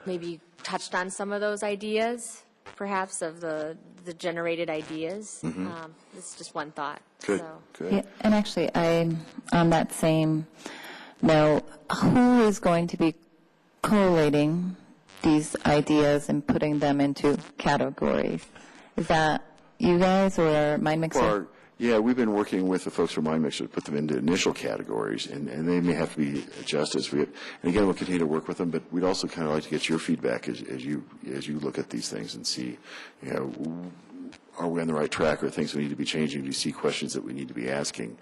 maybe touched on some of those ideas, perhaps, of the generated ideas. It's just one thought. Good, So. good. Yeah, and actually, on that same note, who is going to be collating these ideas and putting them into categories? Is that you guys or Mind Mixer? Well, yeah, we've been working with the folks from Mind Mixer to put them into initial categories, and they may have to be adjusted. And again, we'll continue to work with them, but we'd also kind of like to get your feedback as you look at these things and see, are we on the right track, or things we need to be changing? Do you see questions that we need to be asking?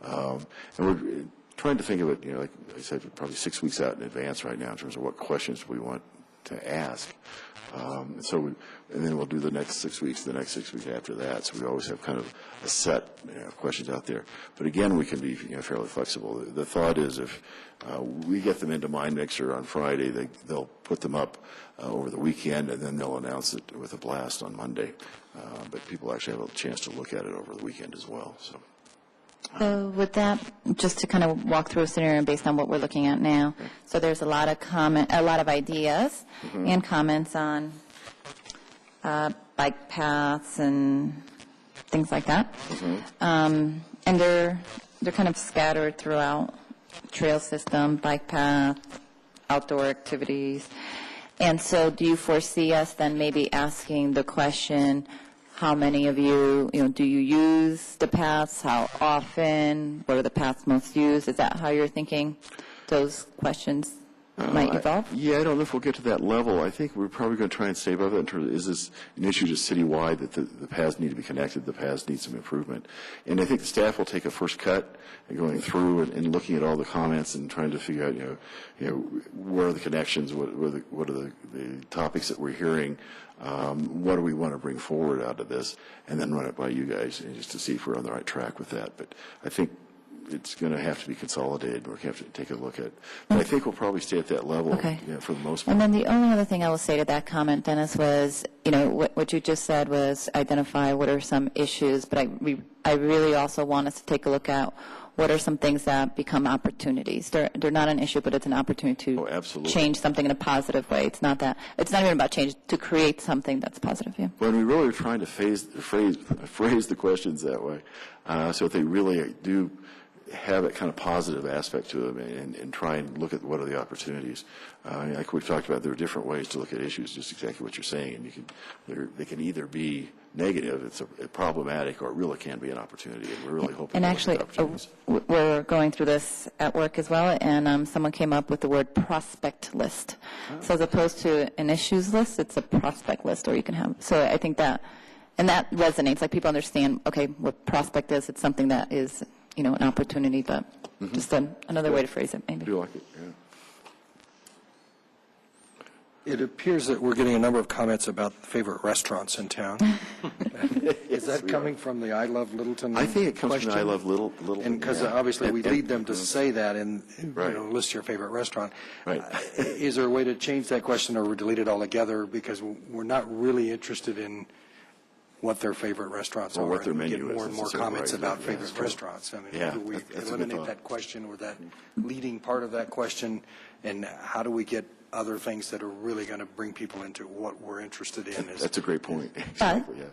And we're trying to think of it, like I said, probably 6 weeks out in advance right now in terms of what questions we want to ask. And then we'll do the next 6 weeks, the next 6 weeks after that. So we always have kind of a set of questions out there. But again, we can be fairly flexible. The thought is if we get them into Mind Mixer on Friday, they'll put them up over the weekend, and then they'll announce it with a blast on Monday. But people actually have a chance to look at it over the weekend as well. So with that, just to kind of walk through a scenario based on what we're looking at now. So there's a lot of ideas and comments on bike paths and things like that. And they're kind of scattered throughout trail system, bike path, outdoor activities. And so do you foresee us then maybe asking the question, how many of you, do you use the paths? How often? What are the paths most used? Is that how you're thinking those questions might evolve? Yeah, I don't know if we'll get to that level. I think we're probably going to try and stay above it in terms of, is this an issue just citywide that the paths need to be connected, the paths need some improvement? And I think the staff will take a first cut and going through and looking at all the comments and trying to figure out, where are the connections, what are the topics that we're hearing, what do we want to bring forward out of this, and then run it by you guys just to see if we're on the right track with that. But I think it's going to have to be consolidated. We're going to have to take a look at. But I think we'll probably stay at that level for the most part. And then the only other thing I will say to that comment, Dennis, was, what you just said was identify what are some issues, but I really also want us to take a look at what are some things that become opportunities. They're not an issue, but it's an opportunity to change something in a positive way. It's not even about change, to create something that's positive. Yeah. Well, we really are trying to phrase the questions that way, so that they really do have that kind of positive aspect to them and try and look at what are the opportunities. Like we've talked about, there are different ways to look at issues, just exactly what you're saying. And they can either be negative, it's problematic, or it really can be an opportunity. And we're really hoping. And actually, we're going through this at work as well, and someone came up with the word prospect list. So as opposed to an issues list, it's a prospect list, or you can have. So I think that resonates. Like people understand, okay, what prospect is. It's something that is, an opportunity, but just another way to phrase it, maybe. I do like it, It appears that we're getting a number of comments about favorite restaurants in town. Is that coming from the I Love Littleton I think it comes from question? I Love Littleton. And because yeah. obviously we And- lead them to say that and, Right. list your favorite restaurant. Right. Is there a way to change that question or delete it altogether? Because we're not really interested in what their favorite restaurants Or are. what their and we menu get more is and more necessarily, comments right. about Yeah, favorite that's true. restaurants. I mean, Yeah, do we that's a good eliminate thought. that question or that leading part of that question? And how do we get other things that are really going to bring people into what we're interested in? That's a great point. Exactly, yeah.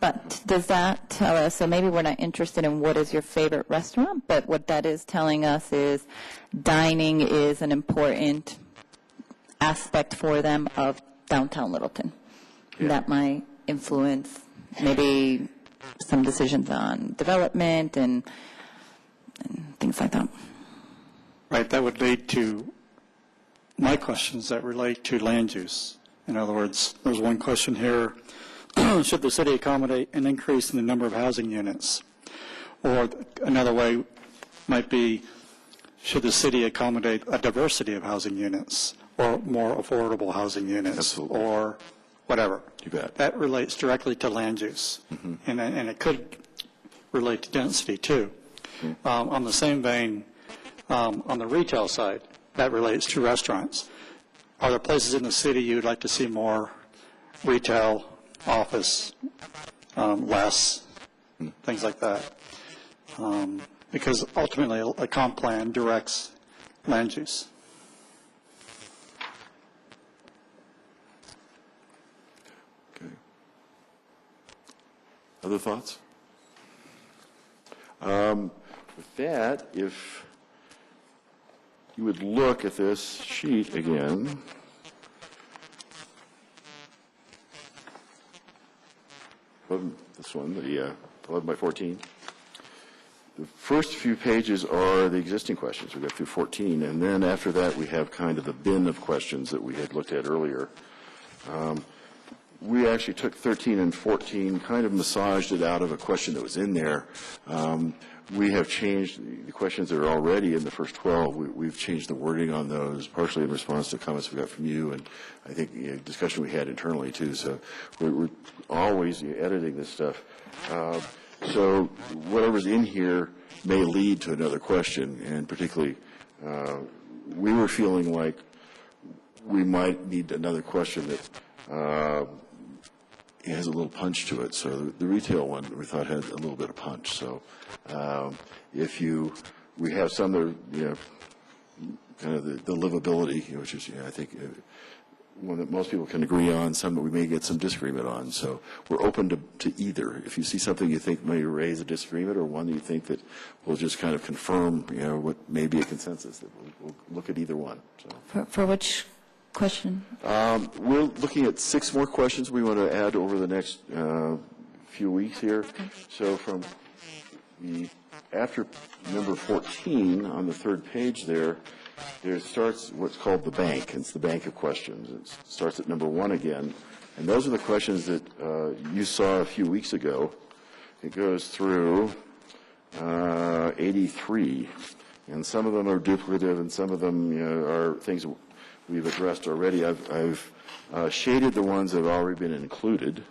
But does that tell us, so maybe we're not interested in what is your favorite restaurant, but what that is telling us is dining is an important aspect for them of downtown Littleton. Yeah. That might influence maybe some decisions on development and things like that. Right, that would lead to my questions that relate to land use. In other words, there's one question here, should the city accommodate an increase in the number of housing units? Or another way might be, should the city accommodate a diversity of housing units or more affordable housing units? Absolutely. Or whatever. You bet. That relates directly to land use. And it could relate to density too. On the same vein, on the retail side, that relates to restaurants. Are there places in the city you would like to see more retail, office, less, things like that? Because ultimately, a comp plan directs land use. Okay. Other thoughts? With that, if you would look at this sheet again. This one, the 11 by 14. The first few pages are the existing questions. We go through 14, and then after that we have kind of the bin of questions that we had looked at earlier. We actually took 13 and 14, kind of massaged it out of a question that was in there. We have changed the questions that are already in the first 12. We've changed the wording on those, partially in response to comments we got from you, and I think discussion we had internally too. So we're always editing this stuff. So whatever's in here may lead to another question, and particularly we were feeling like we might need another question that it has a little punch to it. So the retail one we thought had a little bit of punch. So we have some that are, kind of the livability, which is, I think one that most people can agree on, some that we may get some disagreement on. So we're open to either. If you see something you think may raise a disagreement or one that you think that will just kind of confirm, what may be a consensus, that we'll look at either one. So. For which question? We're looking at 6 more questions we want to add over the next few weeks here. Okay. So from after number 14 on the third page there starts what's called the bank. It's the bank of questions. It starts at number 1 again. And those are the questions that you saw a few weeks ago. It goes through 83. And some of them are duplicative and some of them are things that we've addressed already. I've shaded the ones that have already been included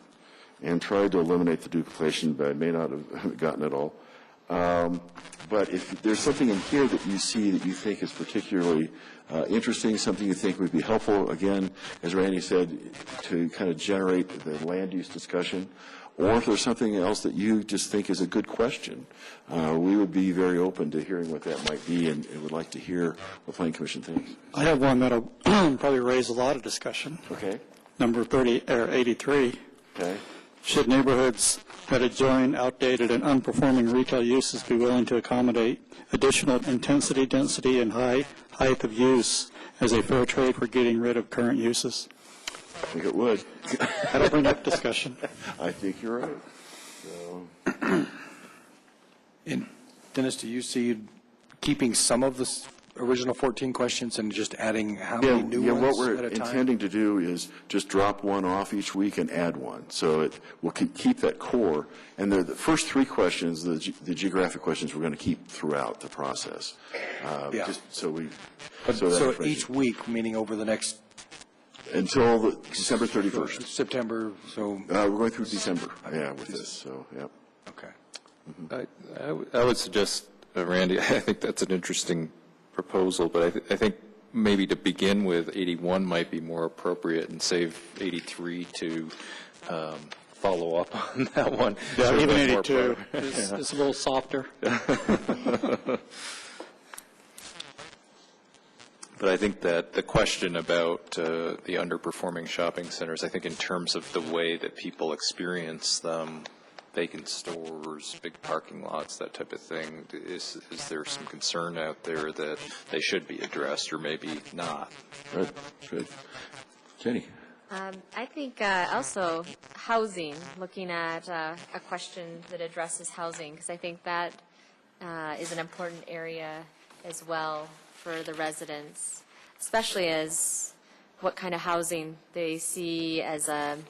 and tried to eliminate the duplication, but I may not have gotten it all. But if there's something in here that you see that you think is particularly interesting, something you think would be helpful, again, as Randy said, to kind of generate the land use discussion, or if there's something else that you just think is a good question, we would be very open to hearing what that might be and would like to hear what Planning Commission thinks. I have one that'll probably raise a lot of discussion. Okay. Number 83. Okay. Should neighborhoods that adjoin outdated and unperforming retail uses be willing to accommodate additional intensity, density, and height of use as a fair trade for getting rid of current uses? I think it would. That'll bring up discussion. I think you're right. So. And Dennis, do you see keeping some of the original 14 questions and just adding how many new ones what we're at a time? intending to do is just drop one off each week and add one. So we'll keep that core. And the first 3 questions, the geographic questions, we're going to keep throughout the process. Yeah. Just so So each week, meaning over the next Until December 31st. September, so, We're going through December, with this, so, yeah. okay. I would suggest, Randy, I think that's an interesting proposal, but I think maybe to begin with, 81 might be more appropriate and save 83 to follow up on that one. Yeah, Sort of even more 82, it's a little softer. But I think that the question about the underperforming shopping centers, I think in terms of the way that people experience them, vacant stores, big parking lots, that type of thing, is there some concern out there that they should be addressed or maybe not? Good. Jenny? I think also housing, looking at a question that addresses housing, because I think that is an important area as well for the residents, especially as what kind of housing they see as an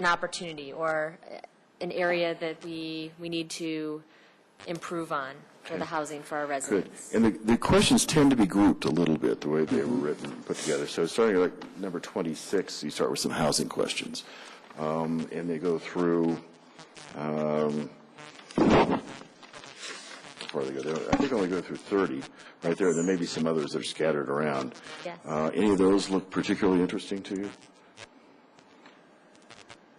opportunity or an area that we need to improve on for the housing for our Good. residents. And the questions tend to be grouped a little bit, the way they were written and put together. So starting at like number 26, you start with some housing questions. And they go through, how far they go? I think they only go through 30 right there. There may be some others that are scattered around. Yes. Any of those look particularly interesting to you?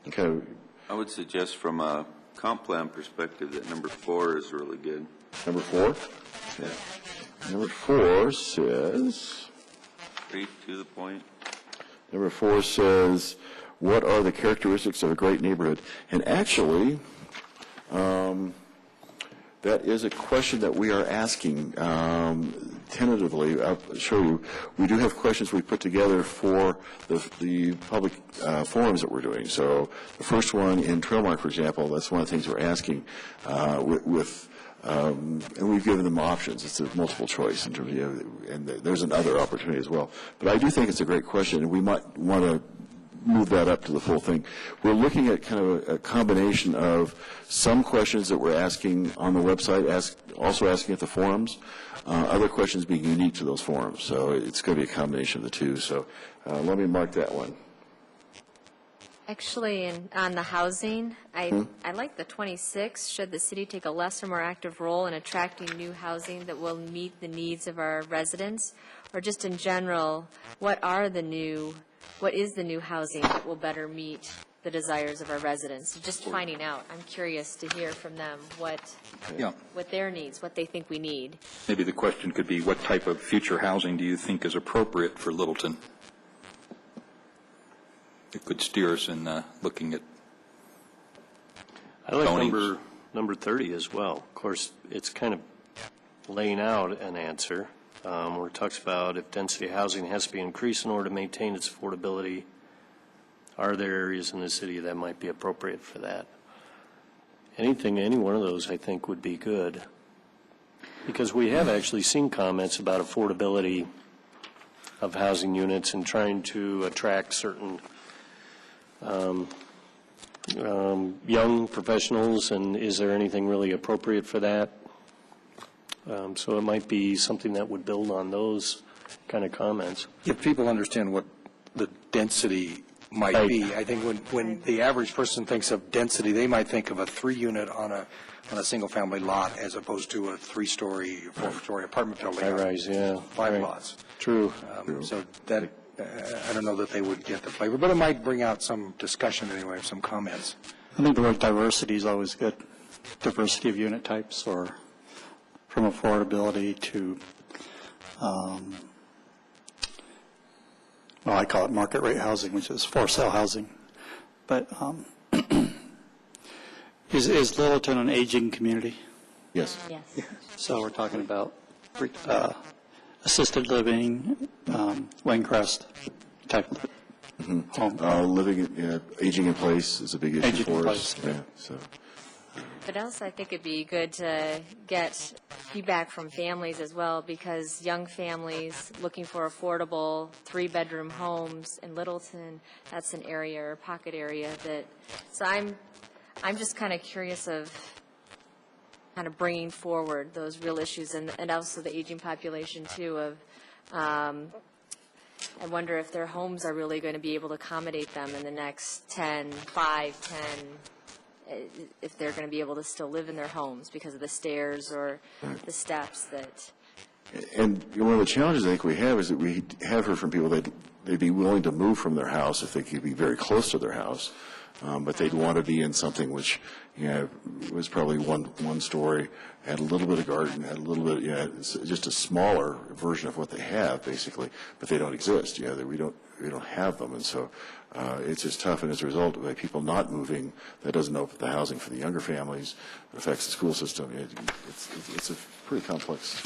Okay. I would suggest from a comp plan perspective that number 4 is really good. Number 4? Yeah. Number 4 says... Brief, to the point. Number 4 says, what are the characteristics of a great neighborhood? And actually, that is a question that we are asking tentatively. I'll show you. We do have questions we put together for the public forums that we're doing. So the first one in Trailmark, for example, that's one of the things we're asking and we've given them options. It's a multiple choice in terms of, and there's another opportunity as well. But I do think it's a great question, and we might want to move that up to the full thing. We're looking at kind of a combination of some questions that we're asking on the website, also asking at the forums, other questions being unique to those forums. So it's going to be a combination of the two. So let me mark that one. Actually, on the housing, I like the 26. Should the city take a less or more active role in attracting new housing that will meet the needs of our residents? Or just in general, what is the new housing that will better meet the desires of our residents? Just finding out. I'm curious to hear from them what their needs, what they think we need. Maybe the question could be, what type of future housing do you think is appropriate for Littleton? It could steer us in looking at I like zonings. number 30 as well. Of course, it's kind of laying out an answer where it talks about if density housing has to be increased in order to maintain its affordability, are there areas in the city that might be appropriate for that? Any one of those I think would be good, because we have actually seen comments about affordability of housing units and trying to attract certain young professionals, and is there anything really appropriate for that? So it might be something that would build on those kind of comments. If people understand what the density might be, I think when the average person thinks of density, they might think of a 3-unit on a single-family lot as opposed to a 3-story, 4-story apartment building. High-rise, yeah. 5 right. lots. True. So that, I don't know that they would get the flavor, but it might bring out some discussion anyway, some comments. I think the word diversity is always good. Diversity of unit types, or from affordability to, I call it market rate housing, which is for sale housing. But is Littleton an aging community? Yes. Yes. So we're talking about assisted living, Wayncrest type home. Living, aging in place is a big issue Aging in for us. place, yeah. So. But also, I think it'd be good to get feedback from families as well, because young families looking for affordable 3-bedroom homes in Littleton, that's an area or pocket area that, so I'm just kind of curious of kind of bringing forward those real issues, and also the aging population too, of I wonder if their homes are really going to be able to accommodate them in the next 10, 5, 10, if they're going to be able to still live in their homes because of the stairs or the steps that. And one of the challenges I think we have is that we have heard from people that they'd be willing to move from their house if they could be very close to their house, but they'd want to be in something which, was probably one story, had a little bit of garden, had a little bit, it's just a smaller version of what they have basically, but they don't exist. We don't have them, and so it's just tough. And as a result, by people not moving, that doesn't open the housing for the younger families. It affects the school system. It's a pretty complex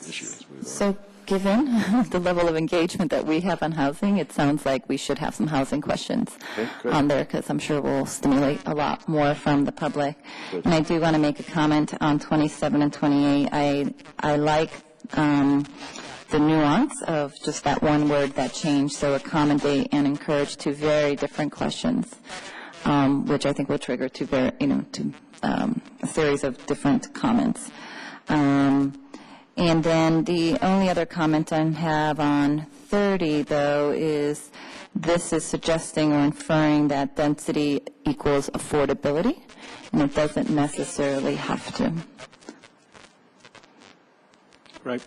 issue. So given the level of engagement that we have on housing, it sounds like we should have some housing questions on there, because I'm sure we'll stimulate a lot more from the public. And I do want to make a comment on 27 and 28. I like the nuance of just that one word that changed, so accommodate and encourage, two very different questions, which I think will trigger a series of different comments. And then the only other comment I have on 30, though, is this is suggesting or inferring that density equals affordability, and it doesn't necessarily have to. Right.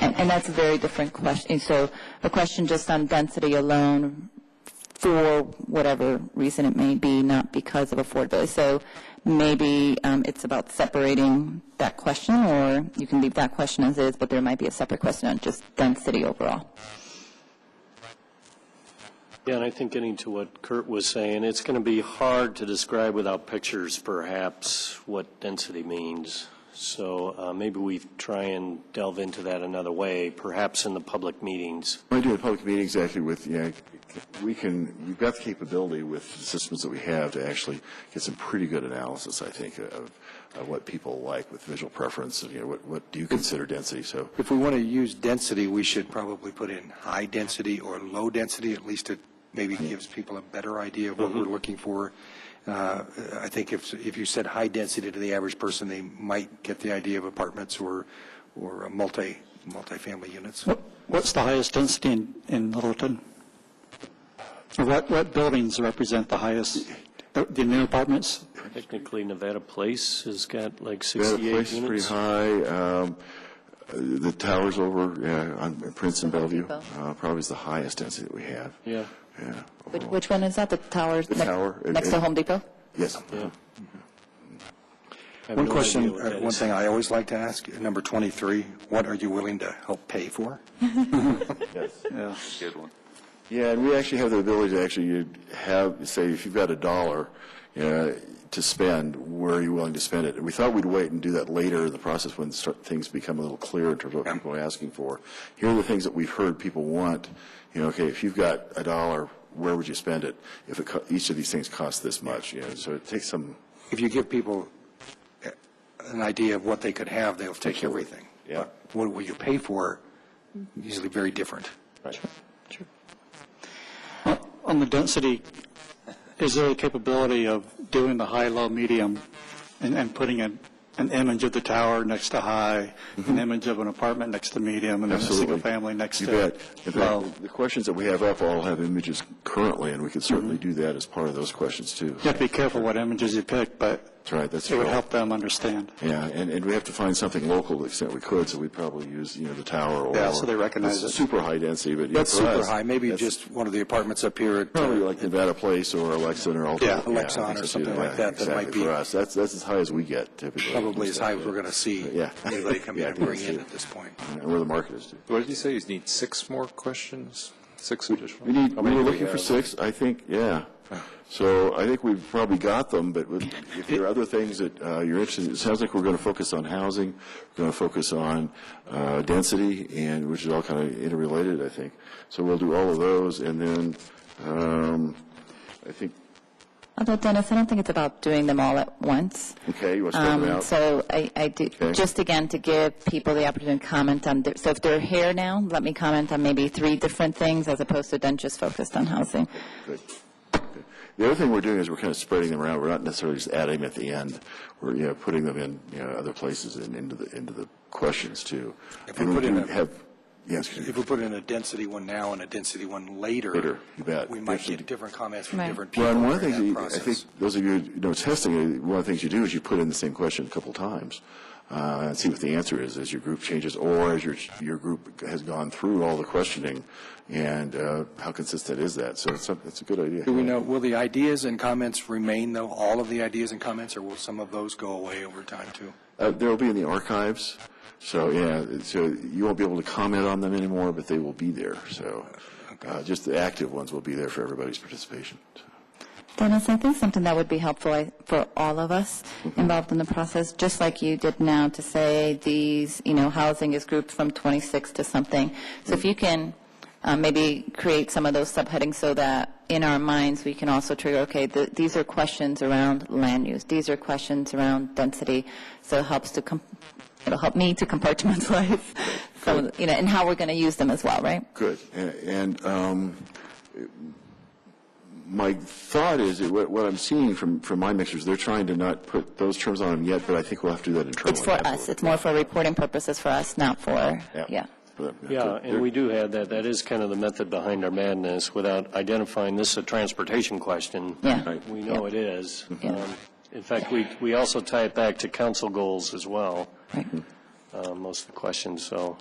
And that's a very different question. So a question just on density alone for whatever reason it may be, not because of affordability. So maybe it's about separating that question, or you can leave that question as is, but there might be a separate question on just density overall. Yeah, and I think getting to what Kurt was saying, it's going to be hard to describe without pictures, perhaps, what density means. So maybe we try and delve into that another way, perhaps in the public meetings. When I do the public meetings, actually, we've got the capability with the systems that we have to actually get some pretty good analysis, I think, of what people like with visual preference, and what do you consider density. So If we want to use density, we should probably put in high density or low density. At least it maybe gives people a better idea of what we're looking for. I think if you said high density to the average person, they might get the idea of apartments or multi-family units. What's the highest density in Littleton? Or what buildings represent the highest? The new apartments? Technically, Nevada Place has got like the 68 place is units. pretty high. The towers over on Prince and Bellevue probably is the highest density that we have. Yeah. Yeah. Which one is that? The tower, tower, next to Home Depot? Yes. Yeah. I have One no question, idea what that one is. thing I always like to ask, number 23, what are you willing to help pay for? Yes. Yeah. Good one. Yeah, and we actually have the ability to actually say, if you've got $1 to spend, where are you willing to spend it? And we thought we'd wait and do that later in the process when things become a little clearer in terms of what people are asking for. Here are the things that we've heard people want. Okay, if you've got $1, where would you spend it? If each of these things costs this much, so it takes some. If you give people an idea of what they could have, they'll take everything. Yeah. But what will you pay for? Usually very different. Right. On the density, is there a capability of doing the high, low, medium, and putting an image of the tower next to high, an image of an apartment next to medium, and then a single family next You to bet. In low? fact, the questions that we have up all have images currently, and we could certainly do that as part of those questions too. You have to be careful what images you pick, but That's right. That's it would right. help them understand. Yeah, and we have to find something local to the extent we could, so we'd probably use, the tower or. Yeah, so they recognize it's it. super high density, but. That's for super us, high. Maybe that's just one of the apartments up here at. Probably like Nevada Place or Alexan or Alta. Yeah, I Alexan think or so, too. something like that. That might Exactly, be- for us. That's as high as we get typically. Probably as high as we're going to see Yeah. anybody come in Yeah, and bring that's in true. at this point. And where the market is too. What did you say? You need 6 more questions? 6 additional? We How were many do we looking for have? 6, I think, yeah. So I think we've probably got them, but if there are other things that you're interested in, it sounds like we're going to focus on housing, we're going to focus on density, and which is all kind of interrelated, I think. So we'll do all of those, and then I think, Although, Dennis, I don't think it's about doing them all at once. okay, you want to spread them out? So I do, Okay. just again, to give people the opportunity to comment on, so if they're here now, let me comment on maybe 3 different things as opposed to then just focused on housing. Good. The other thing we're doing is we're kind of spreading them around. We're not necessarily just adding them at the end. We're putting them in other places and into the questions too. If we And put in do a- have Yes, excuse me. If we put in a density one now and a density one later, You bet. we might Absolutely. get different comments from Right. different people Well, and one of the during things, that I process. think those of you who know testing, one of the things you do is you put in the same question a couple times and see what the answer is as your group changes or as your group has gone through all the questioning and how consistent is that. So it's a good idea. Do we know, will the ideas and comments remain, though, all of the ideas and comments, or will some of those go away over time, too? They'll be in the archives. So, yeah, so you won't be able to comment on them anymore, but they will be there. So just the active ones will be there for everybody's participation. Dennis, I think something that would be helpful for all of us involved in the process, just like you did now, to say these, housing is grouped from 26 to something. So if you can maybe create some of those subheadings so that in our minds we can also trigger, okay, these are questions around land use. These are questions around density. So it helps it'll help me to compartmentalize some of the, and how we're going to use them as well, right? Good. And my thought is that what I'm seeing from my mixers, they're trying to not put those terms on them yet, but I think we'll have to do that internally. It's for us. It's more for reporting purposes for us, not for, Yeah, and we do have that. That is kind of the method behind our madness. Without identifying this a transportation question, Yeah. we know it is. Yeah. In fact, we also tie it back to council goals as well, right. most of the questions. So,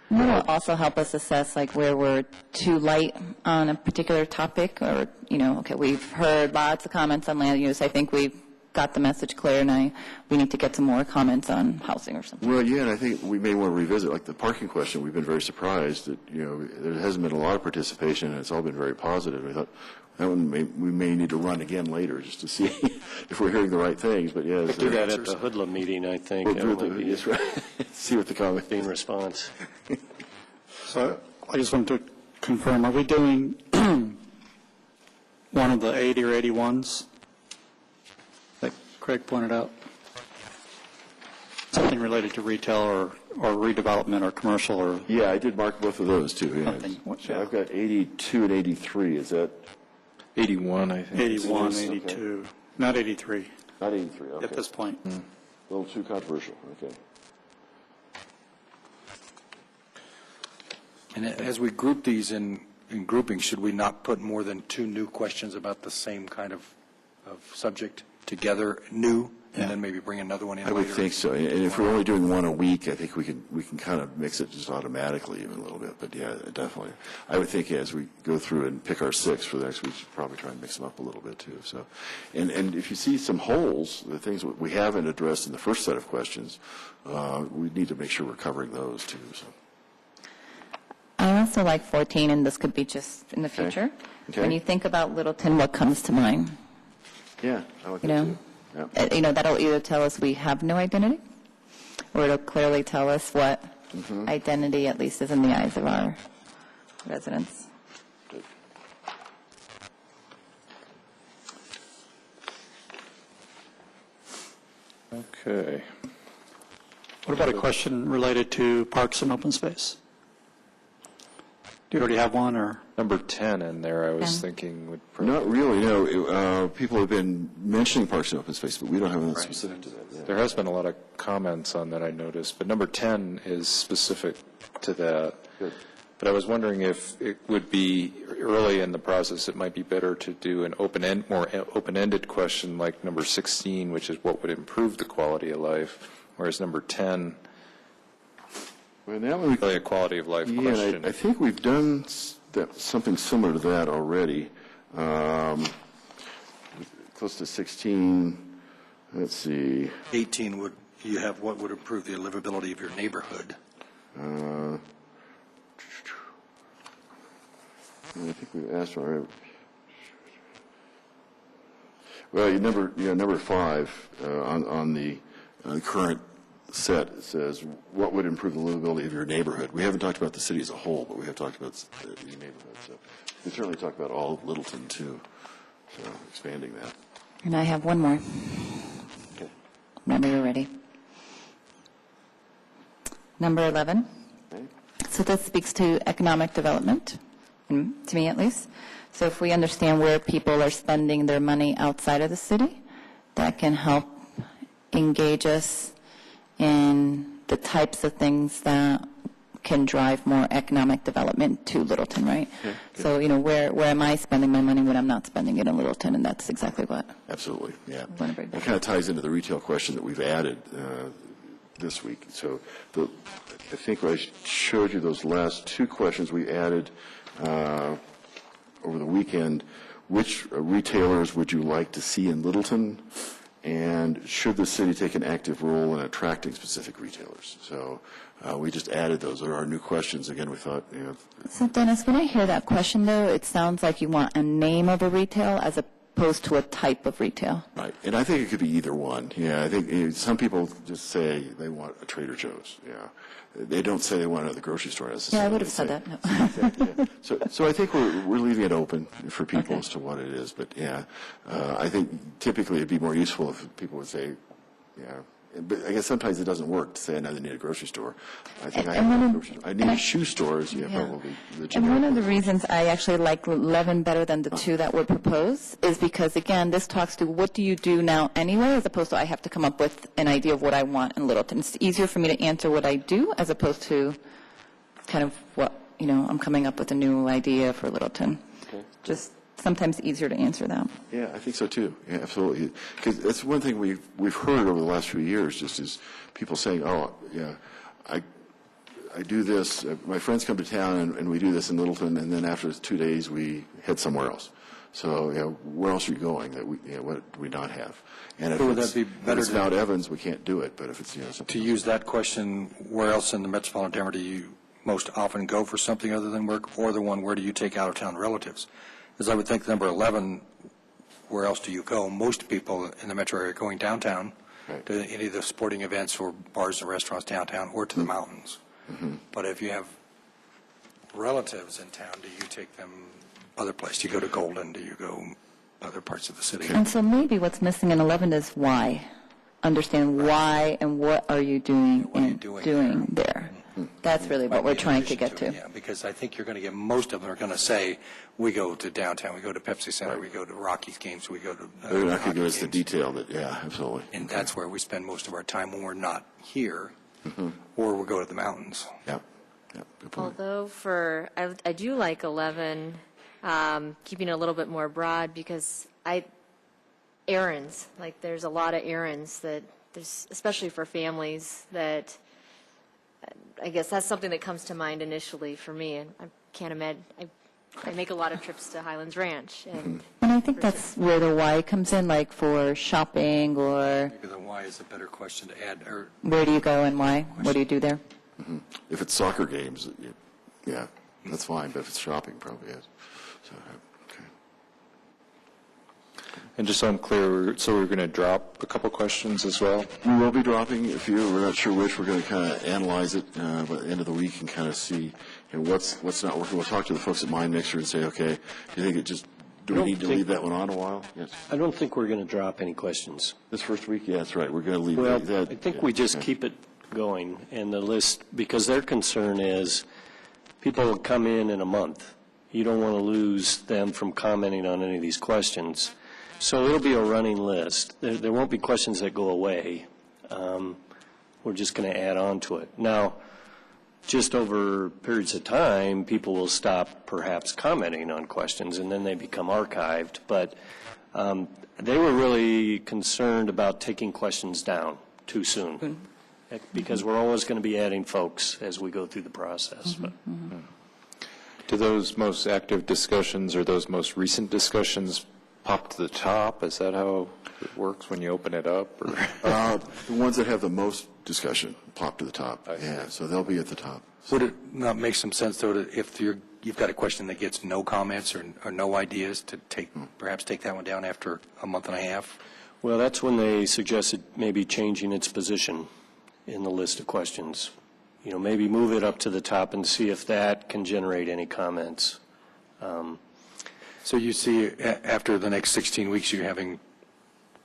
And that will also help us assess like where we're too light on a particular topic, or okay, we've heard lots of comments on land use. I think we've got the message clear, and we need to get some more comments on housing or something. Well, yeah, and I think we may want to revisit, like the parking question. We've been very surprised that there hasn't been a lot of participation, and it's all been very positive. We thought that one we may need to run again later just to see if we're hearing the right things. But yeah, do that at the hoodlum meeting, I think. We'll do it. That's right. See what the comment in response. So I just wanted to confirm, are we doing one of the 80 or 81s that Craig pointed out? Something related to retail or redevelopment or commercial or? Yeah, I did mark both of those too. Yeah. So I've got 82 and 83. Is that 81, I think. 81, 82, not 83 not 83? Okay. at this point. A little too controversial. Okay. And as we group these in groupings, should we not put more than two new questions about the same kind of subject together, new, and then maybe bring another one in I later? would think so. And if we're only doing one a week, I think we can kind of mix it just automatically even a little bit. But yeah, definitely. I would think as we go through and pick our 6 for the next week, we should probably try and mix them up a little bit too. So, and if you see some holes, the things we haven't addressed in the first set of questions, we need to make sure we're covering those too. So. I also like 14, and this could be just in the future. Okay. When you think about Littleton, what comes to mind? Yeah, I like that too. Yeah. That'll either tell us we have no identity, or it'll clearly tell us what identity, at least, is in the eyes of our residents. Good. Okay. What about a question related to parks and open space? Do you already have one, or? Number 10 in there, I was 10. thinking would Not really, no. People have been mentioning parks and open space, but we don't have anything specific to that. Yeah. There has been a lot of comments on that, I noticed, but number 10 is specific to that. Good. But I was wondering if it would be early in the process, it might be better to do an more open-ended question like number 16, which is what would improve the quality of life, whereas number 10, Well, that one really a quality of life yeah, question. I think we've done something similar to that already. Close to 16. Let's see. 18 would, you have what would improve the livability of your neighborhood? I think we've asked already. Well, number 5 on the current set, it says, what would improve the livability of your neighborhood? We haven't talked about the city as a whole, but we have talked about the neighborhood. So we can certainly talk about all of Littleton, too, so expanding that. And I have one more. Okay. Whenever you're ready. Number 11. Okay. So this speaks to economic development, to me at least. So if we understand where people are spending their money outside of the city, that can help engage us in the types of things that can drive more economic development to Littleton, right? So, where am I spending my money when I'm not spending it in Littleton? And that's exactly what. Absolutely, yeah. I want to bring It back. kind of ties into the retail question that we've added this week. So I think I showed you those last two questions we added over the weekend. Which retailers would you like to see in Littleton? And should the city take an active role in attracting specific retailers? So we just added those. There are new questions. Again, we thought, So, Dennis, when I hear that question, though, it sounds like you want a name of a retail as opposed to a type of retail. Right, and I think it could be either one. Yeah, I think some people just say they want a Trader Joe's. Yeah, they don't say they want it at the grocery store necessarily. Yeah, I would have said that. No. So I think we're leaving it open for people as to what it is. But yeah, I think typically it'd be more useful if people would say, yeah. But I guess sometimes it doesn't work to say I need a grocery store. I think I need a shoe stores. Yeah, probably. And one of the reasons I actually like 11 better than the two that were proposed is because, again, this talks to what do you do now anyway, as opposed to I have to come up with an idea of what I want in Littleton. It's easier for me to answer what I do as opposed to kind of what, I'm coming up with a new idea for Littleton. Okay. Just sometimes easier to answer that. Yeah, I think so too. Yeah, absolutely. Because that's one thing we've heard over the last few years, just is people saying, "Oh, yeah, I do this. My friends come to town and we do this in Littleton, and then after 2 days we head somewhere else." So, where else are you going? What do we not have? And if Would it's, that be better if it's Mount Evans, we can't do it. But if it's something To use that question, where else in the metropolitan Denver do you most often go for something other than work, or the one where do you take out-of-town relatives? Because I would think number 11, where else do you go? Most people in the metro area are going downtown to any of the sporting events or bars and restaurants downtown or to the mountains. Mm-hmm. But if you have relatives in town, do you take them other places? Do you go to Golden? Do you go other parts of the city? And so maybe what's missing in 11 is why. Understand why and what are you doing What are you doing there. That's really what we're trying to get to. Yeah, because I think you're going to get, most of them are going to say, we go to downtown, we go to Pepsi Center, we go to Rockies games, we go to they're not going to hockey give us the games. detail that, yeah, absolutely. And that's where we spend most of our time when we're not here, or we go to the mountains. Yeah, good point. Although I do like 11, keeping it a little bit more broad because errands, like there's a lot of errands that there's, especially for families, that I guess that's something that comes to mind initially for me. And I can't imagine, I make a lot of trips to Highlands Ranch. And I think that's where the why comes in, like for shopping or Maybe the why is a better question to add. Or where do you go and why? What do you do there? If it's soccer games, yeah, that's fine. But if it's shopping, probably is. So, okay. And just so I'm clear, so we're going to drop a couple questions as well? We will be dropping a few. We're not sure which. We're going to kind of analyze it by the end of the week and kind of see what's not working. We'll talk to the folks at Mind Mixer and say, okay, do you think do we need to leave that one on a while? Yes. I don't think we're going to drop any questions. This first week? Yeah, that's right. We're going to leave Well, that. I think we just keep it going, and the list, because their concern is people will come in a month. You don't want to lose them from commenting on any of these questions. So it'll be a running list. There won't be questions that go away. We're just going to add on to it. Now, just over periods of time, people will stop perhaps commenting on questions, and then they become archived. But they were really concerned about taking questions down too soon, because we're always going to be adding folks as we go through the process. But Do those most active discussions or those most recent discussions pop to the top? Is that how it works when you open it up? Or? The ones that have the most discussion pop to the top. Yeah, so they'll be at the top. would it not make some sense, though, to, if you've got a question that gets no comments or no ideas, to perhaps take that one down after a month and a half? Well, that's when they suggested maybe changing its position in the list of questions. You know, maybe move it up to the top and see if that can generate any comments. So you see, after the next 16 weeks, you're having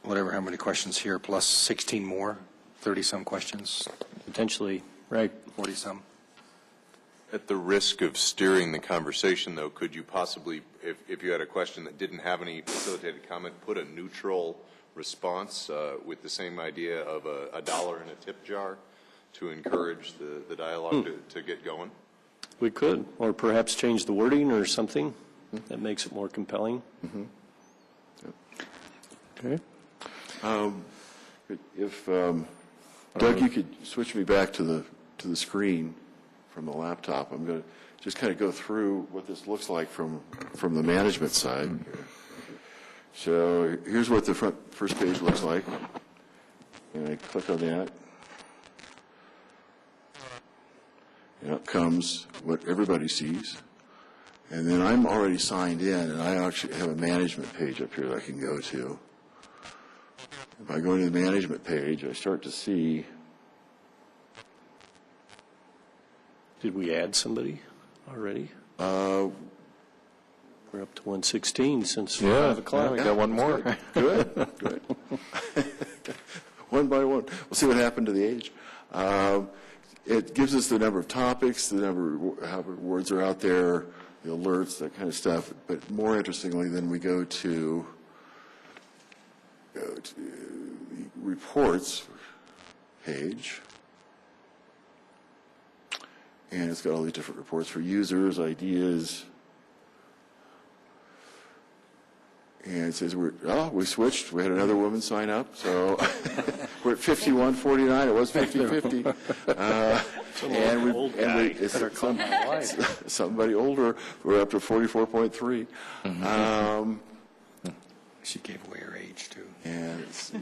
how many questions here, plus 16 more, 30-some questions, Potentially, right. 40-some? At the risk of steering the conversation, though, could you possibly, if you had a question that didn't have any facilitated comment, put a neutral response with the same idea of a dollar in a tip jar, to encourage the dialogue to get going? We could, or perhaps change the wording or something that makes it more compelling. Okay. If, Doug, you could switch me back to the screen from the laptop. I'm going to just kind of go through what this looks like from the management side. So here's what the first page looks like. And I click on that. And up comes what everybody sees. And then I'm already signed in, and I actually have a management page up here that I can go to. If I go to the management page, I start to see. Did we add somebody already? We're up to 116 since 5 o'clock. We got one more. Good, good. One by one. We'll see what happened to the age. It gives us the number of topics, the number of how many words are out there, the alerts, that kind of stuff. But more interestingly, then we go to the reports page. And it's got all these different reports for users, ideas. And it says we switched. We had another woman sign up, so we're at 51-49. It was 50-50. It's somebody older. We're up to 44.3. She gave away her age, too. And it's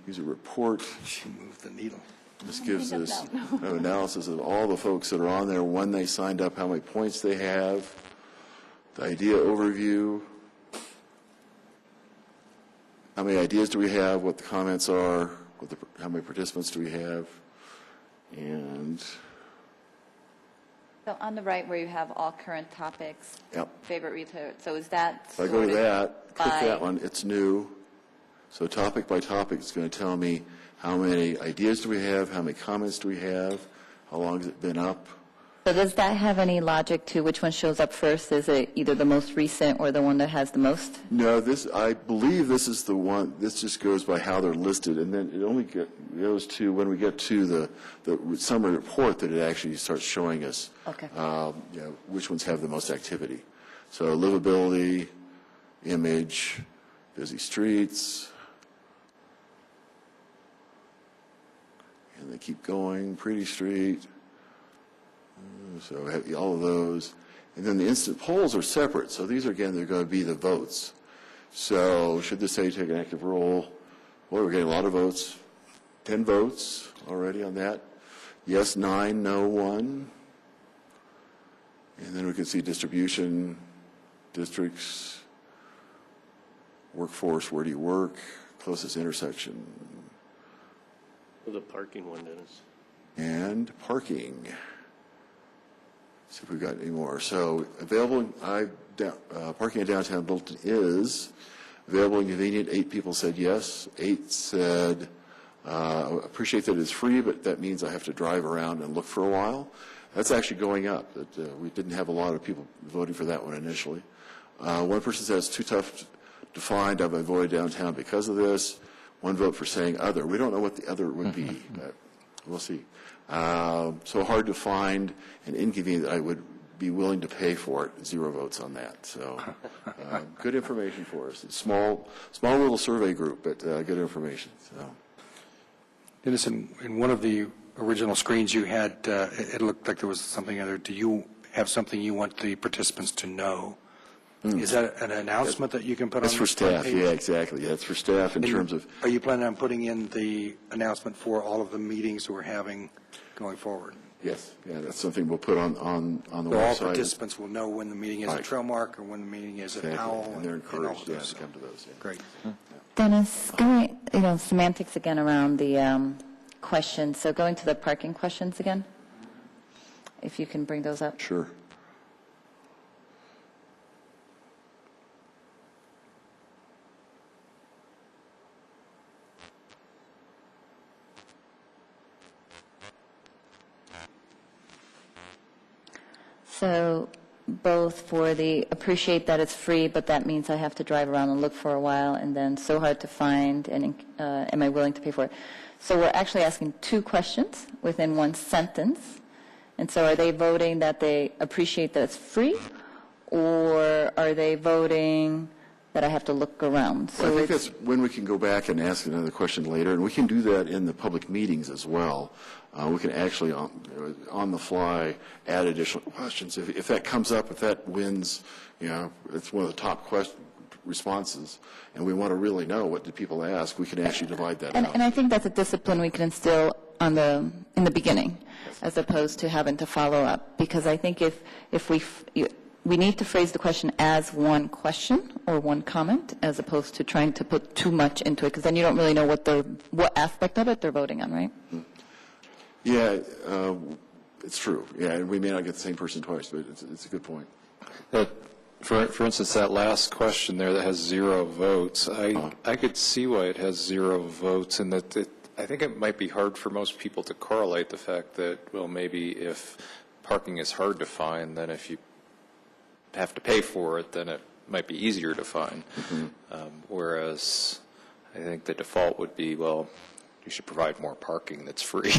user report. She moved the needle. This gives us an analysis of all the folks that are on there, when they signed up, how many points they have, the idea overview. How many ideas do we have, what the comments are, how many participants do we have, and... So on the right where you have all current topics, Yep. favorite retailer, so is that If I go to that, click by- that one, it's new. So topic by topic, it's going to tell me how many ideas do we have, how many comments do we have, how long has it been up. So does that have any logic to which one shows up first? Is it either the most recent or the one that has the most? No, I believe this is the one, this just goes by how they're listed, and then it only goes to, when we get to the summary report, that it actually starts showing us Okay. which ones have the most activity. So livability, image, busy streets, and they keep going, pretty street. So all of those. And then the instant polls are separate. So these are, again, they're going to be the votes. So should this say take an active role? Boy, we're getting a lot of votes. 10 votes already on that. Yes, 9, no, 1. And then we can see distribution, districts, workforce, where do you work, closest intersection, The parking one, Dennis. and parking. See if we've got any more. So available, parking in downtown Littleton is available and convenient. 8 people said yes. 8 said, appreciate that it's free, but that means I have to drive around and look for a while. That's actually going up. We didn't have a lot of people voting for that one initially. One person says it's too tough to find. I've avoided downtown because of this. One vote for saying other. We don't know what the other would be, but we'll see. So hard to find and inconvenient that I would be willing to pay for it. 0 votes on that. So good information for us. It's small little survey group, but good information. So. Dennis, in one of the original screens you had, it looked like there was something other. Do you have something you want the participants to know? Is that an announcement that you can put on? That's for staff. page? Yeah, exactly. Yeah, it's for staff in terms of. Are you planning on putting in the announcement for all of the meetings we're having going forward? Yes. Yeah, that's something we'll put on the So all website. participants will know when the meeting is at Right. Trailmark or when the meeting is at Exactly. Powell. And they're all encouraged of to those. come to those. Yeah. Great. Dennis, semantics again around the questions. So going to the parking questions again, if you can bring those up. Sure. So both for the appreciate that it's free, but that means I have to drive around and look for a while, and then so hard to find, and am I willing to pay for it? So we're actually asking two questions within one sentence. And so are they voting that they appreciate that it's free, or are they voting that I have to look around? So I think that's when we can go back and ask another question later, and we can do that in the public meetings as well. We can actually, on the fly, add additional questions. If that comes up, if that wins, it's one of the top responses, and we want to really know what do people ask, we can actually divide that out. And I think that's a discipline we can instill in the beginning, as opposed to having to follow up. Because I think if we need to phrase the question as one question or one comment, as opposed to trying to put too much into it, because then you don't really know what aspect of it they're voting on, right? Yeah, it's true. Yeah, and we may not get the same person twice, but it's a good point. For instance, that last question there that has 0 votes, I could see why it has 0 votes, and that I think it might be hard for most people to correlate the fact that, well, maybe if parking is hard to find, then if you have to pay for it, then it might be easier to find. Whereas I think the default would be, well, you should provide more parking that's free.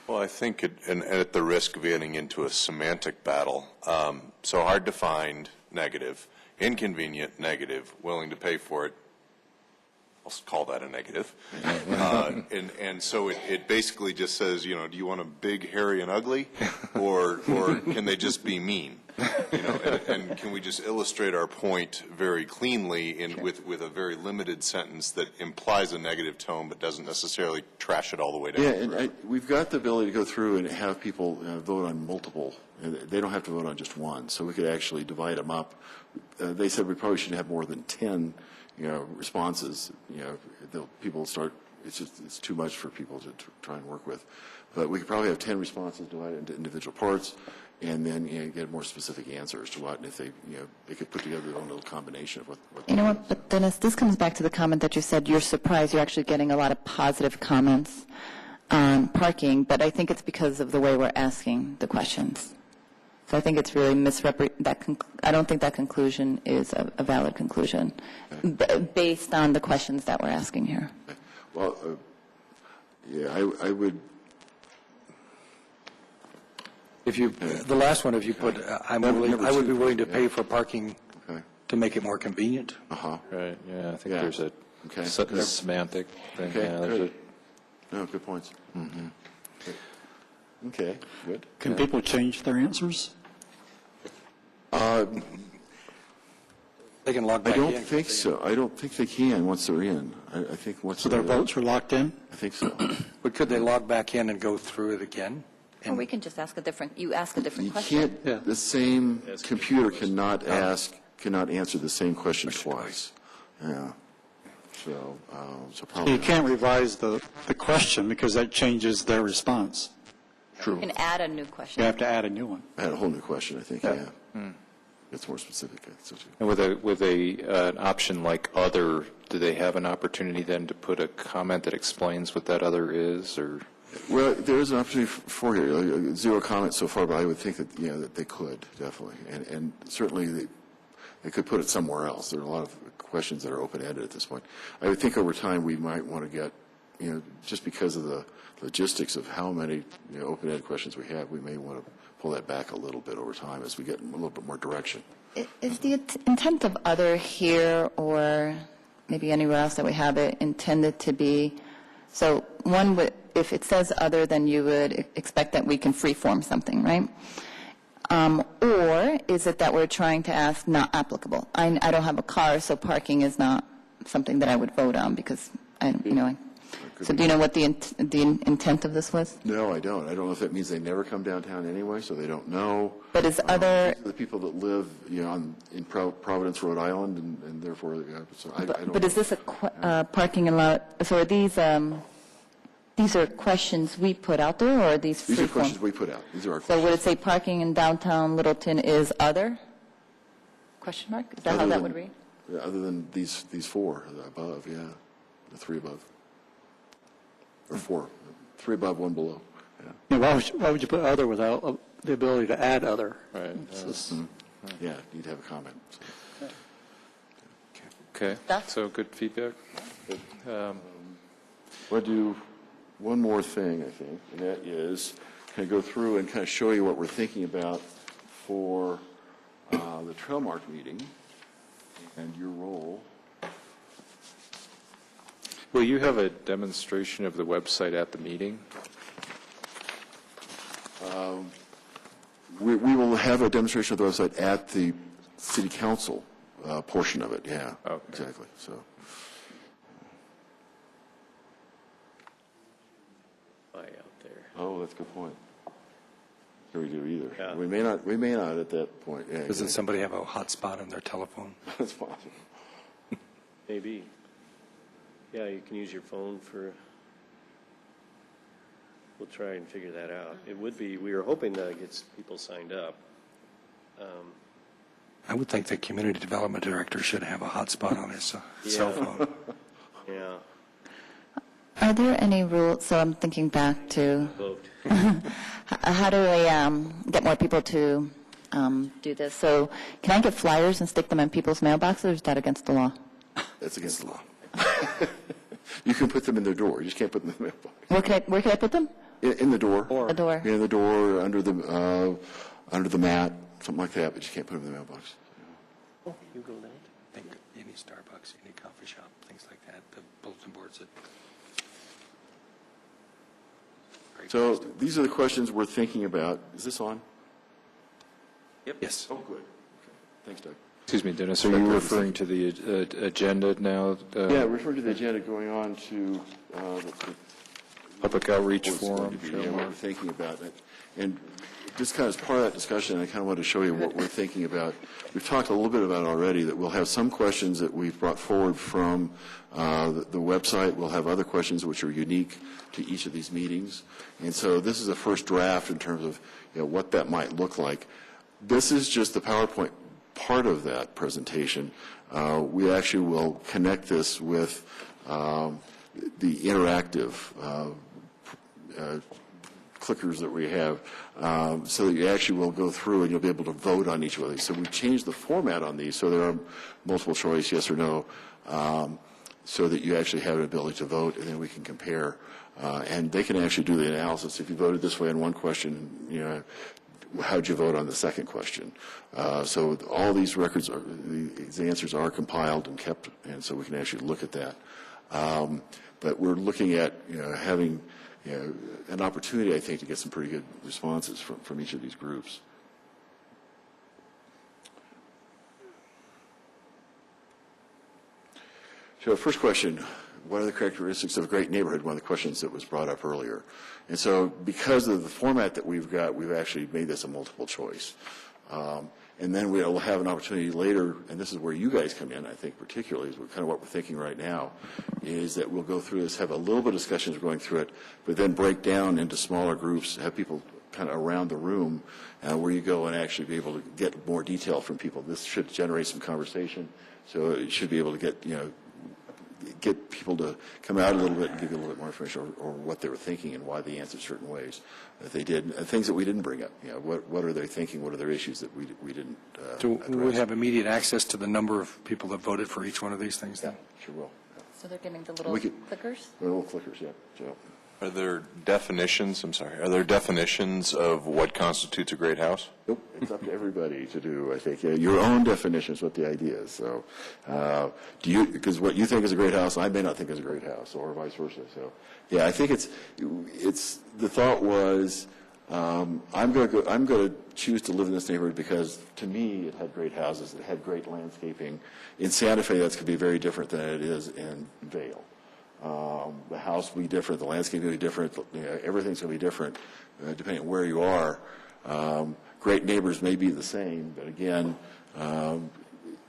Well, I think, and at the risk of getting into a semantic battle, so hard to find, negative, inconvenient, negative, willing to pay for it, I'll call that a negative. And so it basically just says, do you want a big, hairy, and ugly, or can they just be mean? And can we just illustrate our point very cleanly with a very limited sentence that implies a negative tone but doesn't necessarily trash it all the way down? Yeah, and we've got the ability to go through and have people vote on multiple. They don't have to vote on just one, so we could actually divide them up. They said we probably shouldn't have more than 10 responses. People start, it's too much for people to try and work with. But we could probably have 10 responses divided into individual parts, and then get more specific answers to what, and if they, they could put together their own little combination of what You know what, but Dennis, this comes back to the comment that you said you're surprised you're actually getting a lot of positive comments on parking, but I think it's because of the way we're asking the questions. So I think it's really I don't think that conclusion is a valid conclusion based on the questions that we're asking here. Well, I would. If you, the last one, if you put, I would be willing to pay for parking to make it more convenient. Right, yeah, I think there's a semantic thing. Okay, Yeah, there's good. No, good points. Okay, good. Can people change their answers? They can log I back in. don't think so. I don't think they can once they're in. I think once So their votes are locked in? I think so. But could they log back in and go through it again? Or we can just ask a different You question. can't, the same computer cannot answer the same question twice. Yeah. So probably. You can't revise the question because that changes their response. True. You can add a new question. You have to add a new one. I had a whole new question, I think, yeah. It's more specific. And with an option like other, do they have an opportunity then to put a comment that explains what that other is, or? Well, there is an opportunity for here. 0 comments so far, but I would think that that they could definitely, and certainly they could put it somewhere else. There are a lot of questions that are open-ended at this point. I would think over time we might want to get, just because of the logistics of how many open-ended questions we have, we may want to pull that back a little bit over time as we get a little bit more direction. Is the intent of other here or maybe anywhere else that we have it intended to be, so one would, if it says other, then you would expect that we can freeform something, right? Or is it that we're trying to ask not applicable? I don't have a car, so parking is not something that I would vote on because, so do you know what the intent of this was? No, I don't. I don't know if that means they never come downtown anyway, so they don't know. But is other... The people that live, in Providence, Rhode Island, and therefore, so I don't. But is this a parking lot? So are these are questions we put out there, or are these free These are form? questions we put out. These are our So questions. would it say parking in downtown Littleton is other? Question mark? Is that how that would read? Other than these 4 above, yeah, the 3 above. Or 4, 3 above, 1 below. Yeah. Why would you put other without the ability to add other. Right. Yeah, you'd have a comment. Okay, so good feedback. We'll do one more thing, I think, and that is kind of go through and kind of show you what we're thinking about for the Trailmark meeting and your role. Will you have a demonstration of the website at the meeting? We will have a demonstration of the website at the city council portion of it, yeah. Okay. Exactly, so. Out there. Oh, that's a good point. Can we do either? Yeah. We may not at that point, yeah. Doesn't somebody have a hotspot on their telephone? That's possible. Maybe. Yeah, you can use your phone for, we'll try and figure that out. It would be, we were hoping that gets people signed up. I would think the community development director should have a hotspot on his cell phone. Yeah. Are there any rules, so I'm thinking back to, Vote. how do we get more people to do this? So can I get flyers and stick them in people's mailboxes, or is that against the law? That's against the law. You can put them in their door, you just can't put them in the mailbox. Where can I put them? In the door. The door. In the door, under the mat, something like that, but you can't put them in the mailbox. Oh, you go down. Think any Starbucks, any coffee shop, things like that, the bulletin boards that. So these are the questions we're thinking about. Is this on? Yes. Oh, good. Okay. Thanks, Doug. Excuse me, Dennis, are you referring to the agenda now? Yeah, referring to the agenda going on to the Public outreach what's going forum. to be, what we're thinking about it. And just kind of as part of that discussion, I kind of want to show you what we're thinking about. We've talked a little bit about it already, that we'll have some questions that we've brought forward from the website. We'll have other questions which are unique to each of these meetings. And so this is a first draft in terms of what that might look like. This is just the PowerPoint part of that presentation. We actually will connect this with the interactive clickers that we have, so that you actually will go through and you'll be able to vote on each of these. So we've changed the format on these, so there are multiple choice, yes or no, so that you actually have an ability to vote, and then we can compare. And they can actually do the analysis. If you voted this way on one question, how'd you vote on the second question? So all these records, the answers are compiled and kept, and so we can actually look at that. But we're looking at having an opportunity, I think, to get some pretty good responses from each of these groups. So first question, what are the characteristics of a great neighborhood? One of the questions that was brought up earlier. And so because of the format that we've got, we've actually made this a multiple choice. And then we'll have an opportunity later, and this is where you guys come in, I think, particularly, is kind of what we're thinking right now, is that we'll go through this, have a little bit of discussions going through it, but then break down into smaller groups, have people kind of around the room where you go and actually be able to get more detail from people. This should generate some conversation, so it should be able to get people to come out a little bit and give you a little bit more information or what they were thinking and why they answered certain ways that they did, and things that we didn't bring up. What are they thinking? What are their issues that we didn't Do we address? have immediate access to the number of people that voted for each one of these things then? Yeah, sure will. Yeah. So they're getting the little We could- clickers? The little clickers, yeah. So, Are there definitions of what constitutes a great house? nope, it's up to everybody to do, I think. Your own definition is what the idea is. So because what you think is a great house, I may not think is a great house, or vice versa. So, yeah, I think it's the thought was, I'm going to choose to live in this neighborhood because, to me, it had great houses, it had great landscaping. In Santa Fe, that's going to be very different than it is in Vail. The house will be different, the landscape will be different, everything's going to be different depending on where you are. Great neighbors may be the same, but again,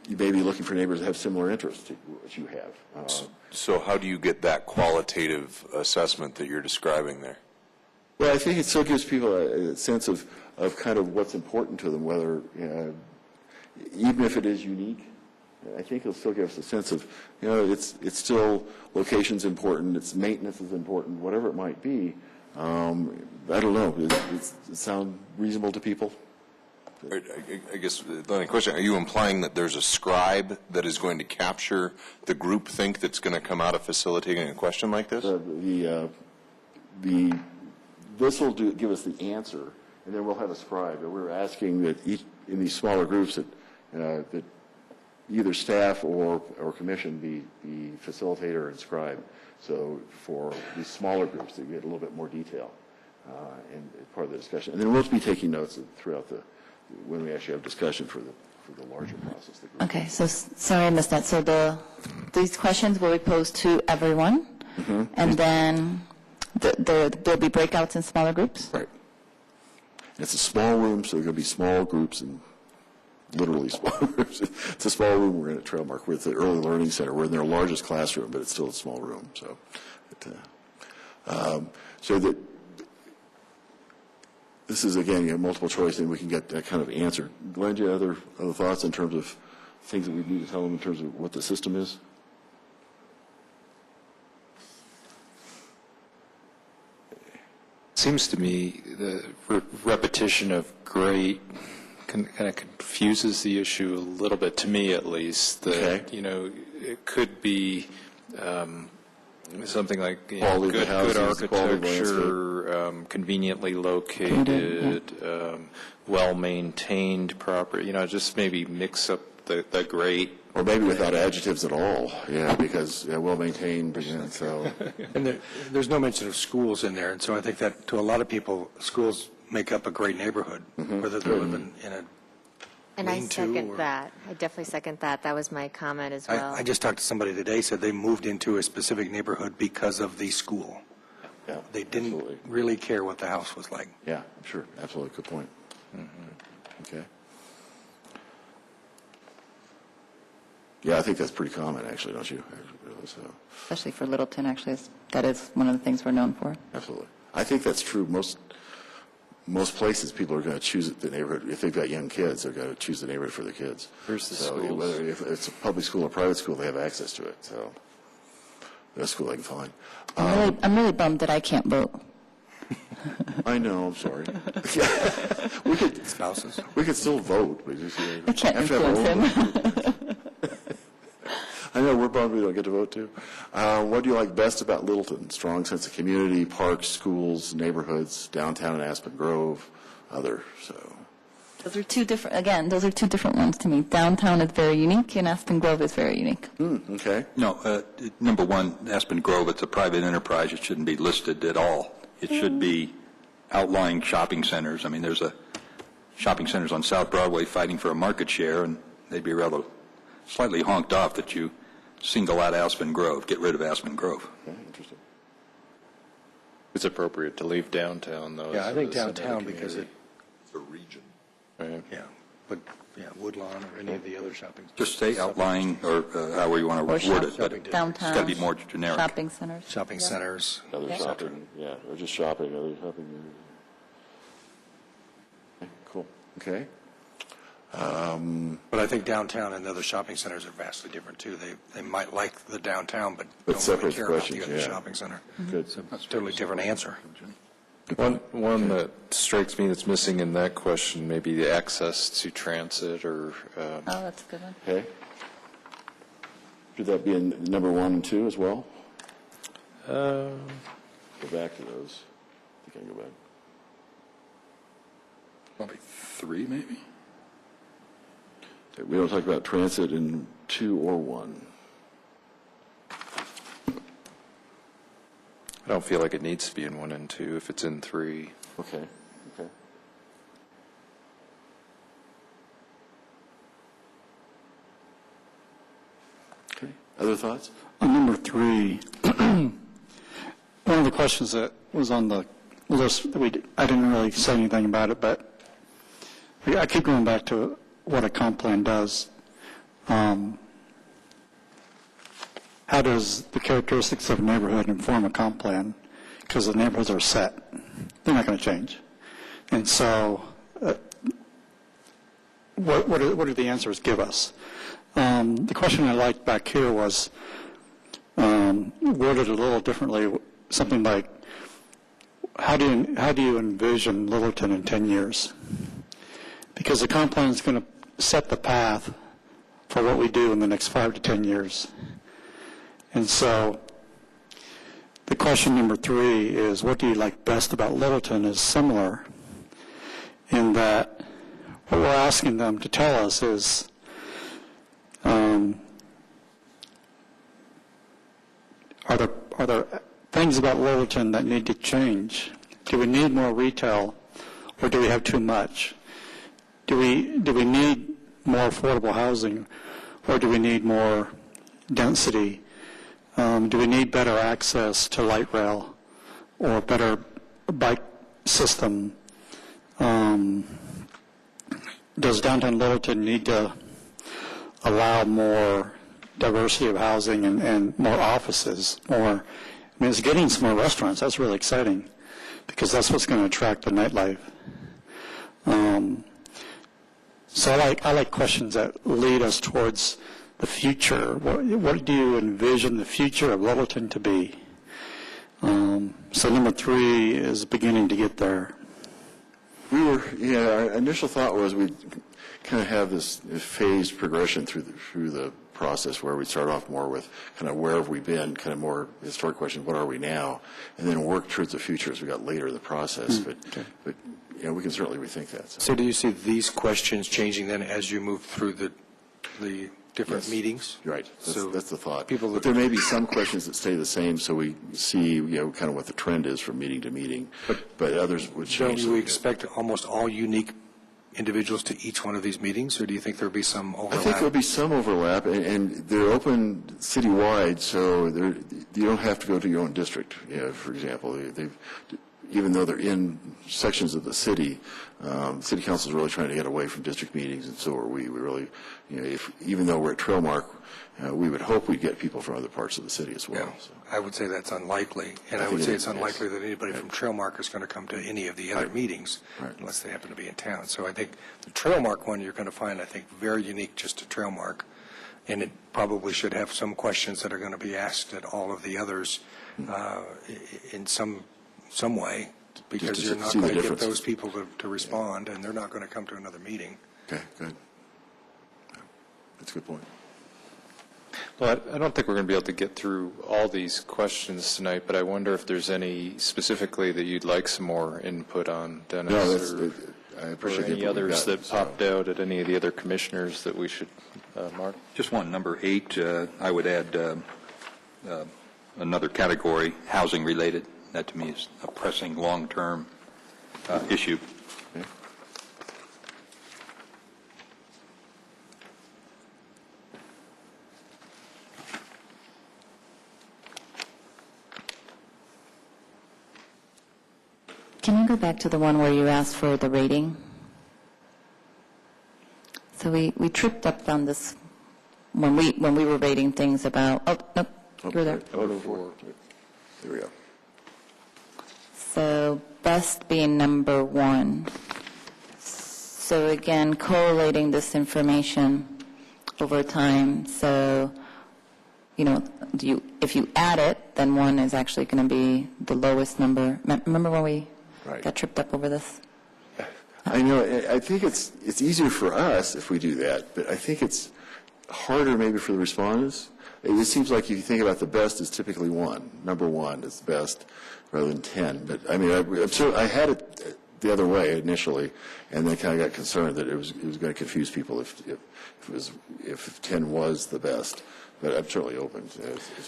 you may be looking for neighbors that have similar interests to what you have. So how do you get that qualitative assessment that you're describing there? Well, I think it still gives people a sense of kind of what's important to them, whether, even if it is unique. I think it'll still give us a sense of, it's still location's important, it's maintenance is important, whatever it might be. I don't know. Does it sound reasonable to people? I guess the only question, are you implying that there's a scribe that is going to capture the groupthink that's going to come out of facilitating a question like this? This will give us the answer, and then we'll have a scribe. And we're asking that in these smaller groups that either staff or commission be facilitator and scribe. So for these smaller groups, they get a little bit more detail and part of the discussion. And then we'll be taking notes throughout when we actually have discussion for the larger process. Okay, so sorry I missed that. So these questions will be posed to everyone, and then there'll be breakouts in smaller groups? Right. It's a small room, so there are going to be small groups and literally small groups. It's a small room. We're in a Trailmark. We're at the Early Learning Center. We're in their largest classroom, but it's still a small room. So that this is, again, multiple choice, and we can get that kind of answer. Glenn, do you have other thoughts in terms of things that we need to tell them in terms of what the system is? Seems to me the repetition of great kind of confuses the issue a little bit, to me at least. That, it could be something like good architecture, conveniently located, well-maintained property. Just maybe mix up the great. Or maybe without adjectives at all, because well-maintained, so. And there's no mention of schools in there, and so I think that to a lot of people, schools make up a great neighborhood, whether they're living in a And I second that. I definitely second that. That was my comment as well. I just talked to somebody today, said they moved into a specific neighborhood because of the school. Yeah, they didn't really care what the house was like. Yeah, sure, absolutely, good point. Okay. Yeah, I think that's pretty common, actually, don't you? So. Especially for Littleton, actually, that is one of the things we're known for. Absolutely. I think that's true. Most places, people are going to choose the neighborhood. If they've got young kids, they're going to choose the neighborhood for their kids. Here's the so schools. Whether if it's a public school or private school, they have access to it. So that's school they can find. I'm really bummed that I can't vote. I know. I'm sorry. We could spouses. We could still vote. We just, I can't influence him. I know, we're bummed we don't get to vote, too. What do you like best about Littleton? Strong sense of community, parks, schools, neighborhoods, downtown and Aspen Grove, other, so. Those are two different ones to me. Downtown is very unique, and Aspen Grove is very unique. Okay. No, number one, Aspen Grove, it's a private enterprise. It shouldn't be listed at all. It should be outlying shopping centers. I mean, there's shopping centers on South Broadway fighting for a market share, and they'd be rather slightly honked off that you single out Aspen Grove, get rid of Aspen Grove. Okay, interesting. It's appropriate to leave downtown, though. Yeah, I think downtown because It's a region. Right. but Woodlawn or any of the other shopping. Just say outlying or however you want to word it, but it's downtown. got to be more generic. Shopping centers. Shopping centers. Other shopping, or just shopping, other shopping. Okay, cool, okay. But I think downtown and other shopping centers are vastly different, too. They might like the downtown, but don't really separate care about the questions, other yeah. shopping center. Good. It's a totally different answer. One that strikes me that's missing in that question may be the access to transit or. Oh, that's a good one. Okay. Should that be in number 1 and 2 as well? Go back to those. I think I can go back. Probably 3, maybe? We don't talk about transit in 2 or 1. I don't feel like it needs to be in 1 and 2 if it's in 3. Okay, okay. Okay, other thoughts? On number 3, one of the questions that was on the list, I didn't really say anything about it, but I keep going back to what a comp plan does. How does the characteristics of a neighborhood inform a comp plan? Because the neighborhoods are set. They're not going to change. And so what do the answers give us? The question I liked back here was worded a little differently, something like, how do you envision Littleton in 10 years? Because the comp plan is going to set the path for what we do in the next 5 to 10 years. And so the question number 3 is, what do you like best about Littleton is similar in that what we're asking them to tell us is are there things about Littleton that need to change? Do we need more retail, or do we have too much? Do we need more affordable housing, or do we need more density? Do we need better access to light rail or better bike system? Does downtown Littleton need to allow more diversity of housing and more offices? It's getting some more restaurants. That's really exciting because that's what's going to attract the nightlife. So I like questions that lead us towards the future. What do you envision the future of Littleton to be? So number 3 is beginning to get there. Our initial thought was we'd kind of have this phased progression through the process where we'd start off more with kind of where have we been, kind of more historic question, what are we now, and then work towards the future as we got later in the process. But we can certainly rethink that. So do you see these questions changing then as you move through the different meetings? Right. That's the thought. But there may be some questions that stay the same, so we see kind of what the trend is from meeting to meeting. But others would change. Don't we expect almost all unique individuals to each one of these meetings, or do you think there'll be some overlap? I think there'll be some overlap, and they're open citywide, so you don't have to go to your own district. For example, even though they're in sections of the city, city council is really trying to get away from district meetings, and so are we. We really, even though we're at Trailmark, we would hope we'd get people from other parts of the city as well. Yeah, so. I would say that's unlikely, and I would say it's unlikely that anybody from Trailmark is going to come to any of the other meetings unless they happen to be in town. So I think the Trailmark one you're going to find, I think, very unique just to Trailmark, and it probably should have some questions that are going to be asked at all of the others in some way, because you're not going to get those people to respond, and they're not going to come to another meeting. Okay, good. That's a good point. Well, I don't think we're going to be able to get through all these questions tonight, but I wonder if there's any specifically that you'd like some more input on, Dennis, I appreciate or any others that popped out at any of the other commissioners that we should mark. Just one, number 8, I would add another category, housing related. That to me is a pressing long-term issue. Okay. Can you go back to the one where you asked for the rating? So we tripped up on this when we were rating things about, nope, you were there. There we go. So best being number 1. So again, collating this information over time. So, if you add it, then 1 is actually going to be the lowest number. Remember when we got tripped up over this? I know. I think it's easier for us if we do that, but I think it's harder maybe for the respondents. It seems like if you think about the best is typically 1. Number 1 is the best rather than 10. But I mean, I had it the other way initially, and then kind of got concerned that it was going to confuse people if 10 was the best. But I'm certainly open to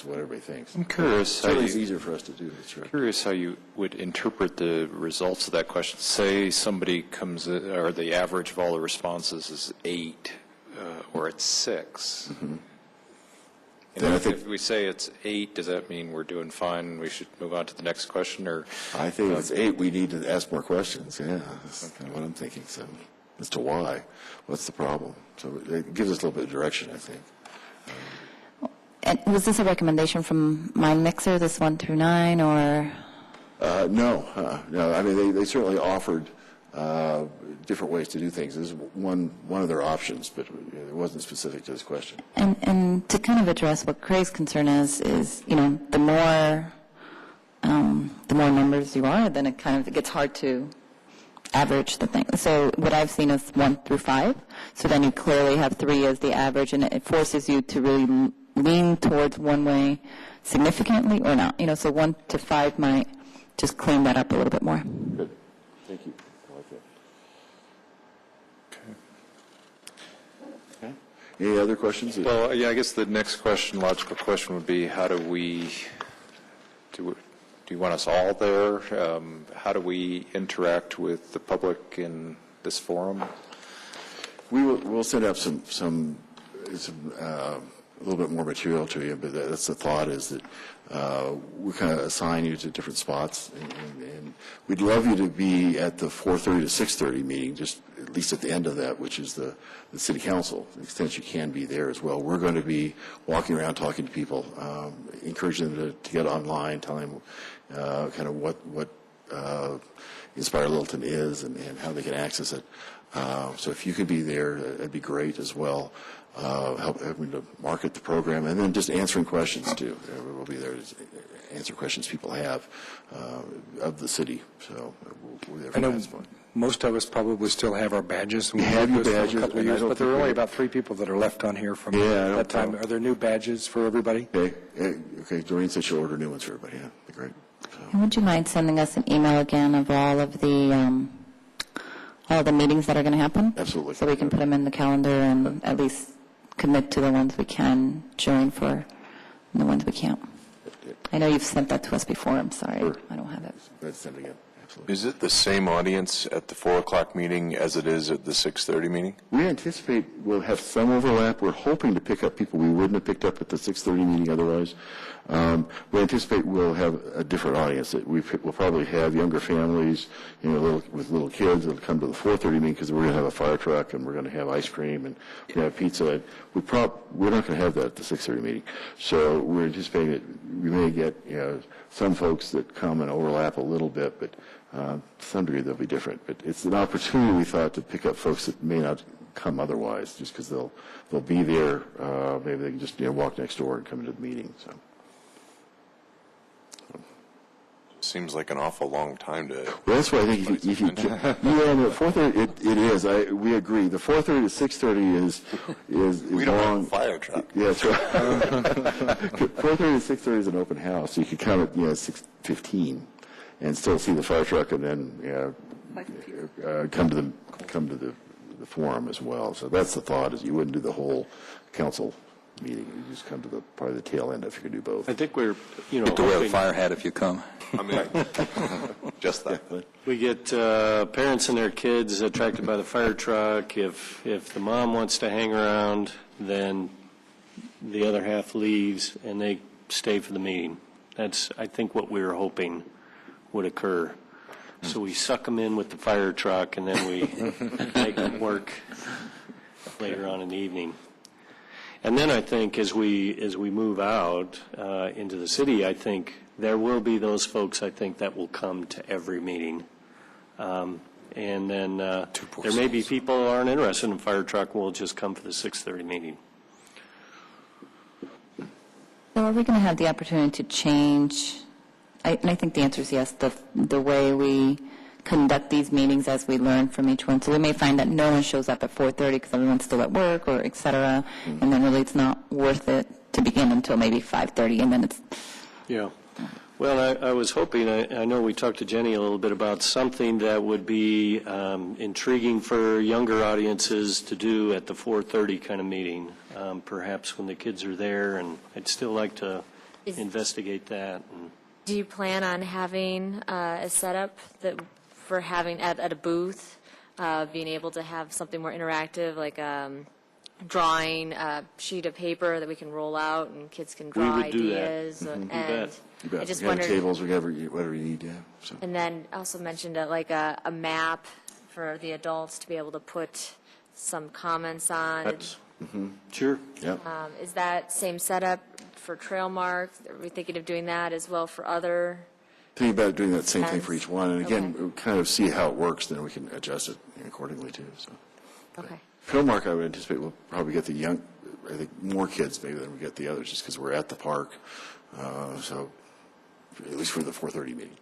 what everybody thinks. I'm curious. It's easier for us to do. That's right. Curious how you would interpret the results of that question. Say somebody comes, or the average of all the responses is 8, or it's 6. Mm-hmm. If we say it's 8, does that mean we're doing fine and we should move on to the next question? Or I think if it's 8, we need to ask more questions. Yeah, that's kind of what I'm thinking. So, as to why, what's the problem? So it gives us a little bit of direction, I think. And was this a recommendation from Mind Mixer, this 1 through 9, or? No. I mean, they certainly offered different ways to do things. This is one of their options, but it wasn't specific to this question. And to kind of address what Craig's concern is the more the more numbers you are, then it gets hard to average the thing. So what I've seen is 1 through 5. So then you clearly have 3 as the average, and it forces you to really lean towards one way significantly or not. So 1 to 5 might just clean that up a little bit more. Good. Thank you. I like that. Okay. Any other questions? Well, yeah, I guess the next question, logical question would be, how do we, do you want us all there? How do we interact with the public in this forum? We'll send up some a little bit more material to you, but that's the thought, is that we kind of assign you to different spots, and we'd love you to be at the 4:30 to 6:30 meeting, just at least at the end of that, which is the city council, to the extent you can be there as well. We're going to be walking around talking to people, encouraging them to get online, telling them kind of what Inspire Littleton is and how they can access it. So if you could be there, that'd be great as well. Helping to market the program, and then just answering questions too. We'll be there to answer questions people have of the city. So we're there for I know that point. most of us probably still have our badges. We have your those for badges, a couple of and I years, don't but there are think only we- about 3 people that are left on here from Yeah, I don't that time. know. Are there new badges for everybody? Okay. Doreen said she'll order new ones for everybody. Yeah, be great. So, And would you mind sending us an email again of all the meetings that are going to happen? Absolutely. So we can put them in the calendar and at least commit to the ones we can join for and the ones we can't. I know you've sent that to us before. I'm sorry. Sure. I don't have it. let's send it again. Absolutely. Is it the same audience at the 4 o'clock meeting as it is at the 6:30 meeting? We anticipate we'll have some overlap. We're hoping to pick up people we wouldn't have picked up at the 6:30 meeting otherwise. We anticipate we'll have a different audience. We'll probably have younger families, with little kids that'll come to the 4:30 meeting because we're going to have a fire truck and we're going to have ice cream and we're going to have pizza. We're not going to have that at the 6:30 meeting. So we're anticipating that we may get some folks that come and overlap a little bit, but to some degree they'll be different. But it's an opportunity, we thought, to pick up folks that may not come otherwise, just because they'll be there. Maybe they can just walk next door and come into the meeting. So. Seems like an awful long time to. Well, that's why I think if you the 4:30 it is. We agree. The 4:30 to 6:30 is We don't long. have a fire truck. Yeah, that's right. 4:30 to 6:30 is an open house, so you could come at 6:15 and still see the fire truck, and then come to the forum as well. So that's the thought: is you wouldn't do the whole council meeting. You just come to probably the tail end if you could do both. I think we're, Get to wear a hoping fire hat if you come. I mean, just that. we get parents and their kids attracted by the fire truck. If the mom wants to hang around, then the other half leaves and they stay for the meeting. That's, I think, what we were hoping would occur. So we suck them in with the fire truck, and then we make them work later on in the evening. And then I think as we move out into the city, I think there will be those folks, I think, that will come to every meeting. And then there may be people who aren't interested in fire truck will just come for the 6:30 meeting. So are we going to have the opportunity to change, and I think the answer is yes, the way we conduct these meetings as we learn from each one. So we may find that no one shows up at 4:30 because everyone's still at work or et cetera, and then really it's not worth it to begin until maybe 5:30, and then it's... Yeah. Well, I was hoping, I know we talked to Jenny a little bit about something that would be intriguing for younger audiences to do at the 4:30 kind of meeting, perhaps when the kids are there, and I'd still like to investigate that. Do you plan on having a setup for having at a booth, being able to have something more interactive, like drawing a sheet of paper that we can roll out and kids can draw would do that. ideas? You And You bet. I just We got wondered, tables, whatever you need. Yeah. So. and then also mentioned like a map for the adults to be able to put some comments on. That's, sure. Yeah. Is that same setup for trail marks? Are we thinking of doing that as well for other? Think about doing that same thing for each one, and again, Okay. we'll kind of see how it works, then we can adjust it accordingly too. So. Okay. Philmark, I would anticipate we'll probably get I think more kids maybe than we get the others, just because we're at the park. So at least for the 4:30 meeting.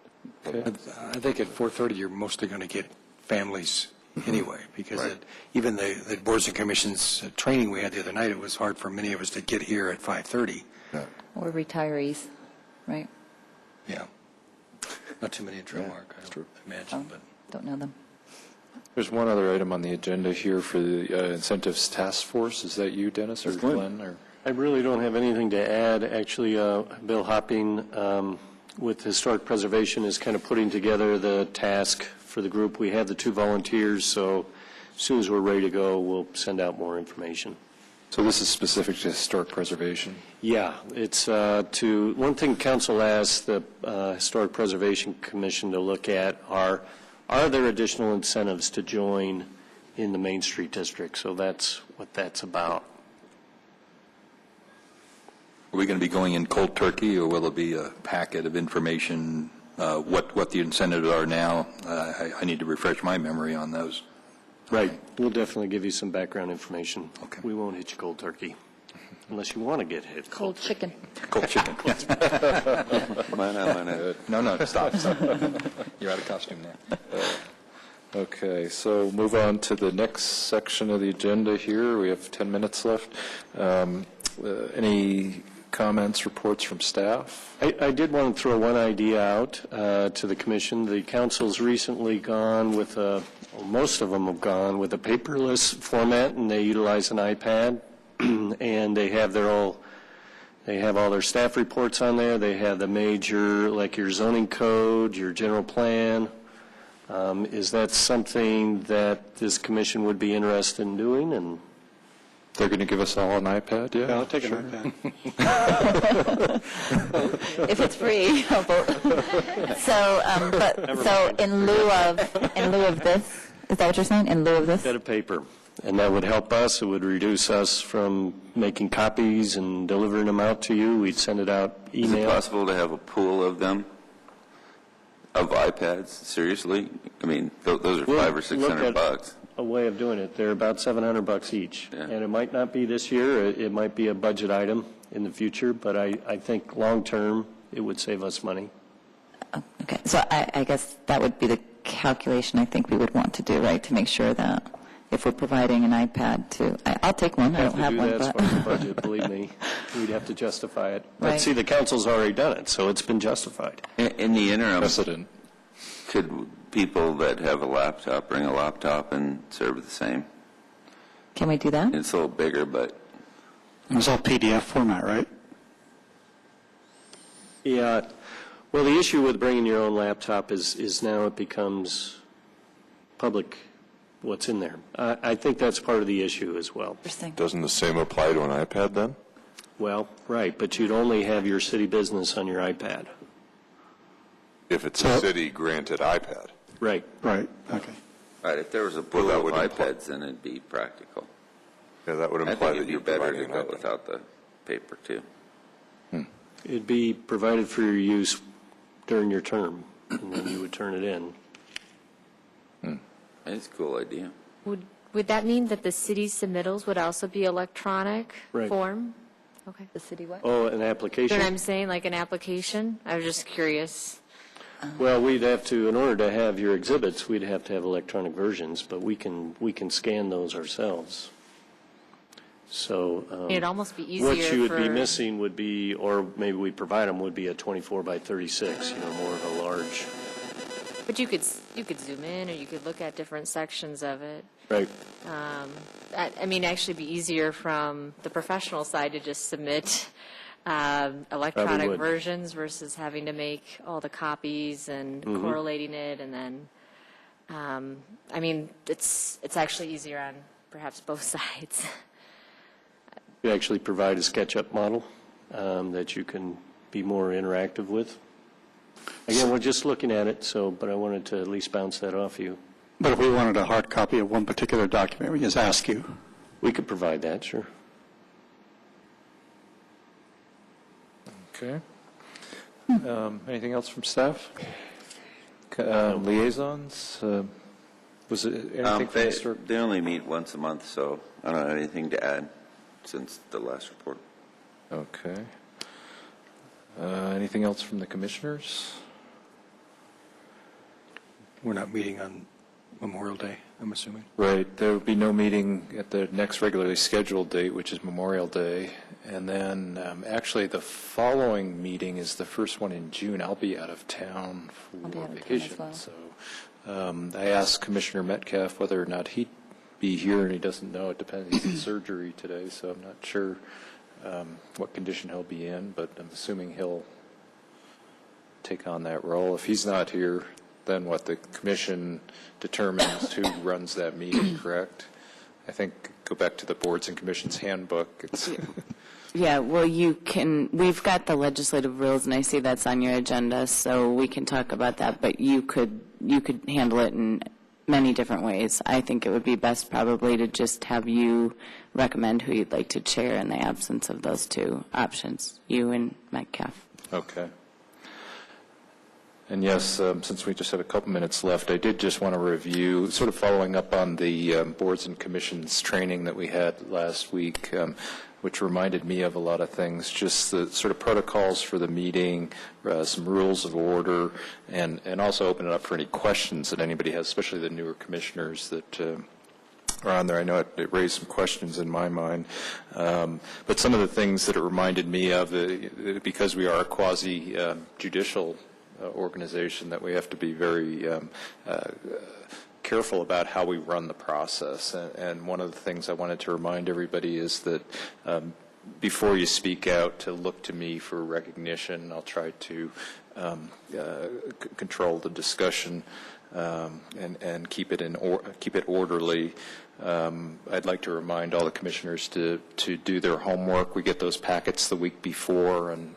I think at 4:30, you're mostly going to get families anyway, because even the boards and commissions training we had the other night, it was hard for many of us to get here at 5:30. Or retirees, right? Yeah. Not too many in Drillmark, I imagine, but. Don't know them. There's one other item on the agenda here for the Incentives Task Force. Is that you, Dennis, or Glenn? Or? I really don't have anything to add. Actually, Bill Hopping with Historic Preservation is kind of putting together the task for the group. We have the 2 volunteers, so as soon as we're ready to go, we'll send out more information. So this is specific to historic preservation? Yeah, it's one thing council asked the Historic Preservation Commission to look at are there additional incentives to join in the Main Street District? So that's what that's about. Are we going to be going in cold turkey, or will it be a packet of information, what the incentives are now? I need to refresh my memory on those. Right. We'll definitely give you some background information. Okay. We won't hit you cold turkey, unless you want to get hit Cold chicken. Cold chicken. No, stop. You're out of costume now. Okay, so move on to the next section of the agenda here. We have 10 minutes left. Any comments, reports from staff? I did want to throw one idea out to the commission. The council's recently gone with most of them have gone with a paperless format, and they utilize an iPad, and they have all their staff reports on there. They have the major, like your zoning code, your general plan. Is that something that this commission would be interested in doing? And they're going to give us all an iPad, yeah? I'll take an iPad. If it's free, I'll vote. So in lieu of this, is that what you're saying? In lieu of this? Instead of paper. And that would help us. It would reduce us from making copies and delivering them out to you. We'd send it out email. Is it possible to have a pool of them, of iPads? Seriously? I mean, those are $500 or $600. A way of doing it. They're about $700 each. Yeah. And it might not be this year. It might be a budget item in the future. But I think long-term, it would save us money. Okay, so I guess that would be the calculation I think we would want to do, right, to make sure that if we're providing an iPad to, I'll take one, I don't have one, Have to do that but. as part of the budget, believe me. We'd have to justify it. But Right. see, the council's already done it, so it's been justified. In the interim, Precedent. could people that have a laptop bring a laptop and serve the same? Can we do that? It's a little bigger, but It's all PDF format, right? Yeah. Well, the issue with bringing your own laptop is now it becomes public what's in there. I think that's part of the issue as well. Interesting. Doesn't the same apply to an iPad then? Well, right, but you'd only have your city business on your iPad. If it's a city-granted iPad. Right. Right, okay. right, if there was a pool that of would imply- iPads, then it'd be practical. Yeah, that would I imply think that it'd be you're better to providing an go iPad. without the paper, too. It'd be provided for your use during your term, and then you would turn it in. It's a cool idea. Would that mean that the city submittals would also be electronic Right. form? Okay. The city what? Oh, an You know what application? I'm saying, like an application? I was just curious. Well, we'd have to, in order to have your exhibits, we'd have to have electronic versions, but we can scan those ourselves. So It'd almost be easier what you would be for- missing would be, or maybe we provide them, would be a 24 by 36, more of a large. But you could zoom in, or you could look at different sections of it. Right. I mean, actually be easier from the professional side to just submit electronic would. versions versus having to make all the copies and Mm-hmm. correlating it, and then, I mean, it's actually easier on perhaps both sides. We actually provide a SketchUp model that you can be more interactive with. Again, we're just looking at it, but I wanted to at least bounce that off you. But if we wanted a hard copy of one particular document, we just ask you. We could provide that, sure. Okay. Anything else from staff? Liaisons? Was it anything from historic? They only meet once a month, so I don't have anything to add since the last report. Okay. Any Anything else from the commissioners? We're not meeting on Memorial Day, I'm assuming. Right. There will be no meeting at the next regularly scheduled date, which is Memorial Day. And then actually the following meeting is the first one in June. I'll be out of town for vacation. So I asked Commissioner Metcalf whether or not he'd be here, and he doesn't know. It depends. He's in surgery today, so I'm not sure what condition he'll be in, but I'm assuming he'll take on that role. If he's not here, then what the commission determines who runs that meeting, correct? I think, go back to the boards and commissions handbook. It's Yeah, well, we've got the legislative rules, and I see that's on your agenda, so we can talk about that, but you could handle it in many different ways. I think it would be best probably to just have you recommend who you'd like to chair in the absence of those two options, you and Metcalf. Okay. And yes, since we just have a couple minutes left, I did just want to review, sort of following up on the boards and commissions training that we had last week, which reminded me of a lot of things, just the sort of protocols for the meeting, some rules of order, and also open it up for any questions that anybody has, especially the newer commissioners that are on there. I know it raised some questions in my mind. But some of the things that it reminded me of, because we are a quasi-judicial organization, that we have to be very careful about how we run the process. And one of the things I wanted to remind everybody is that before you speak out, to look to me for recognition. I'll try to control the discussion and keep it orderly. I'd like to remind all the commissioners to do their homework. We get those packets the week before, and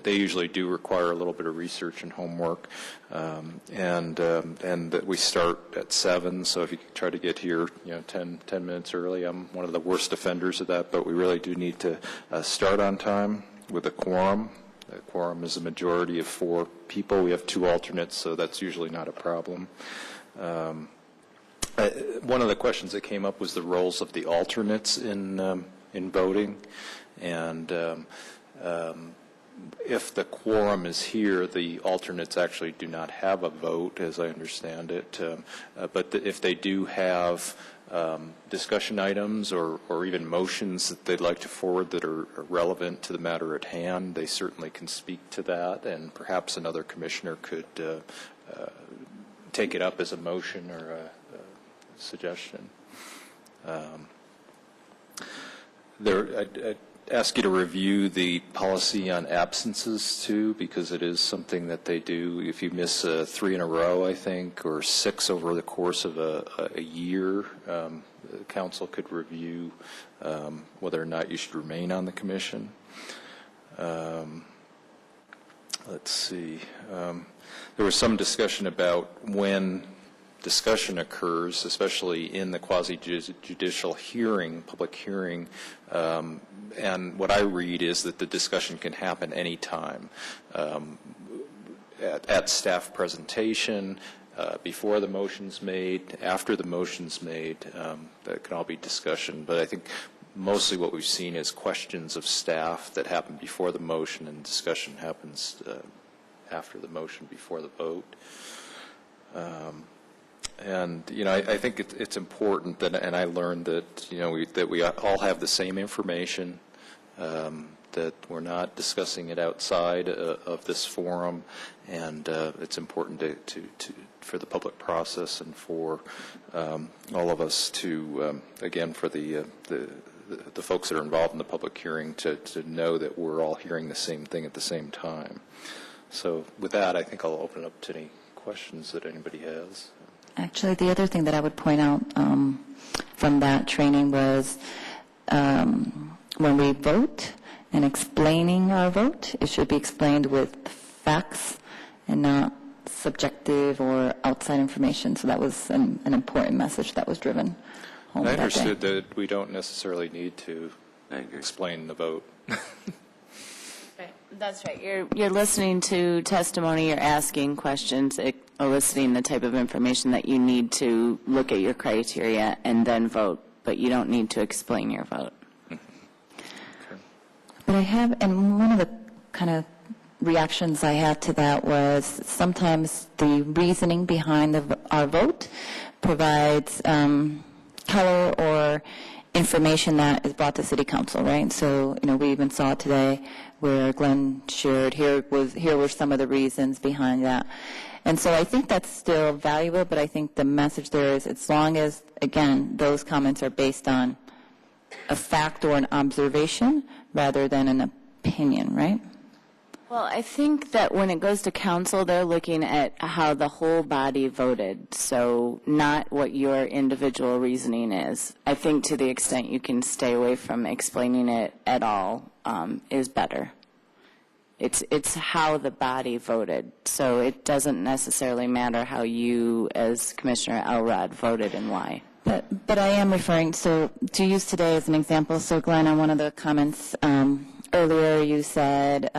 they usually do require a little bit of research and homework, and that we start at 7. So if you could try to get here, 10 minutes early. I'm one of the worst offenders of that, but we really do need to start on time with a quorum. The quorum is a majority of 4 people. We have 2 alternates, so that's usually not a problem. One of the questions that came up was the roles of the alternates in voting, and if the quorum is here, the alternates actually do not have a vote, as I understand it. But if they do have discussion items or even motions that they'd like to forward that are relevant to the matter at hand, they certainly can speak to that, and perhaps another commissioner could take it up as a motion or a suggestion. I'd ask you to review the policy on absences too, because it is something that they do. If you miss 3 in a row, I think, or 6 over the course of a year, the council could review whether or not you should remain on the commission. Let's see. There was some discussion about when discussion occurs, especially in the quasi-judicial hearing, public hearing, and what I read is that the discussion can happen anytime, at staff presentation, before the motion's made, after the motion's made. That can all be discussion, but I think mostly what we've seen is questions of staff that happen before the motion, and discussion happens after the motion, before the vote. And I think it's important that, and I learned that that we all have the same information, that we're not discussing it outside of this forum, and it's important for the public process and for all of us to, again, for the folks that are involved in the public hearing to know that we're all hearing the same thing at the same time. So with that, I think I'll open it up to any questions that anybody has. Actually, the other thing that I would point out from that training was when we vote and explaining our vote, it should be explained with facts and not subjective or outside information. So that was an important message that was driven home. I that understood day. that we don't necessarily need to explain the vote. Right. That's right. You're listening to testimony, you're asking questions, eliciting the type of information that you need to look at your criteria and then vote, but you don't need to explain your vote. But I have, and one of the kind of reactions I had to that was sometimes the reasoning behind our vote provides color or information that is brought to City Council, right? So, we even saw it today where Glenn shared, here were some of the reasons behind that. And so I think that's still valuable, but I think the message there is as long as, again, those comments are based on a fact or an observation rather than an opinion, right? Well, I think that when it goes to council, they're looking at how the whole body voted, so not what your individual reasoning is. I think to the extent you can stay away from explaining it at all is better. It's how the body voted, so it doesn't necessarily matter how you, as Commissioner Elrod, voted and why. But I am referring, so to use today as an example, so Glenn, on one of the comments earlier you said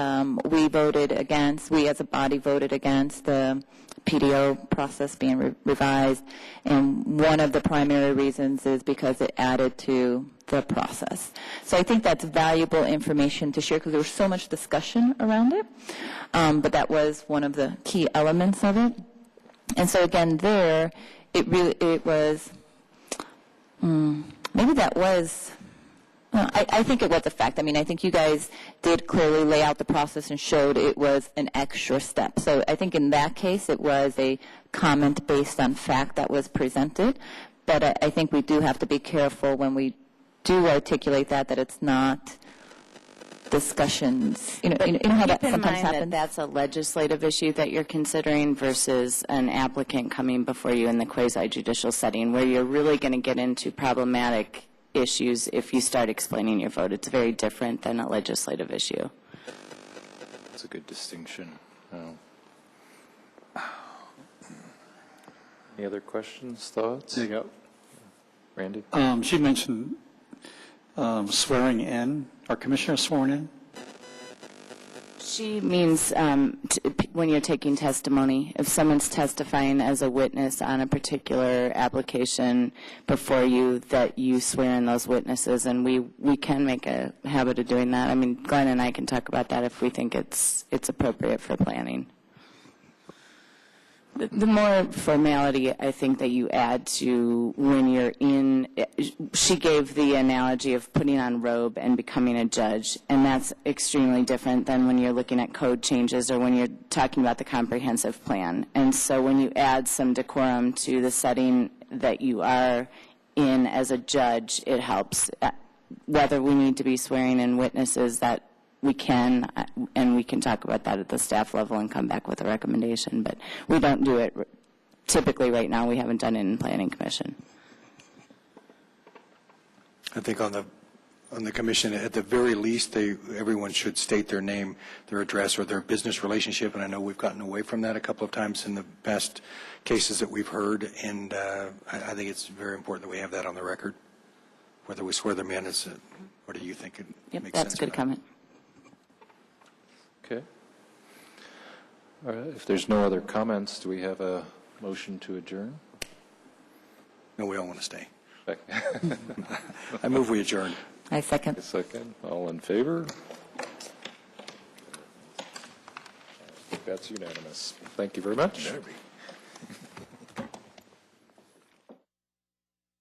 we as a body voted against the PDO process being revised, and one of the primary reasons is because it added to the process. So I think that's valuable information to share because there was so much discussion around it, but that was one of the key elements of it. And so again, there, it was, maybe that was, I think it was a fact. I mean, I think you guys did clearly lay out the process and showed it was an extra step. So I think in that case, it was a comment based on fact that was presented. But I think we do have to be careful when we do articulate that it's not discussions. You know how that sometimes happens? That that's a legislative issue that you're considering versus an applicant coming before you in the quasi-judicial setting where you're really going to get into problematic issues if you start explaining your vote. It's very different than a legislative issue. That's a good distinction. Any other questions, thoughts? There you go. Randy? She mentioned swearing in. Are commissioners sworn in? She means when you're taking testimony, if someone's testifying as a witness on a particular application before you, that you swear in those witnesses, and we can make a habit of doing that. I mean, Glenn and I can talk about that if we think it's appropriate for planning. The more formality, I think, that you add to when you're in, she gave the analogy of putting on robe and becoming a judge, and that's extremely different than when you're looking at code changes or when you're talking about the comprehensive plan. And so when you add some decorum to the setting that you are in as a judge, it helps. Whether we need to be swearing in witnesses, that we can, and we can talk about that at the staff level and come back with a recommendation, but we don't do it typically right now. We haven't done it in Planning Commission. I think on the commission, at the very least, everyone should state their name, their address, or their business relationship, and I know we've gotten away from that a couple of times in the past cases that we've heard, and I think it's very important that we have that on the record. Whether we swear them in, what do you think it makes sense? That's a good comment. Okay. All right. If there's no other comments, do we have a motion to adjourn? No, we all want to stay. Okay. I move we adjourn. I second. A second. All in favor? That's unanimous. Thank you very much.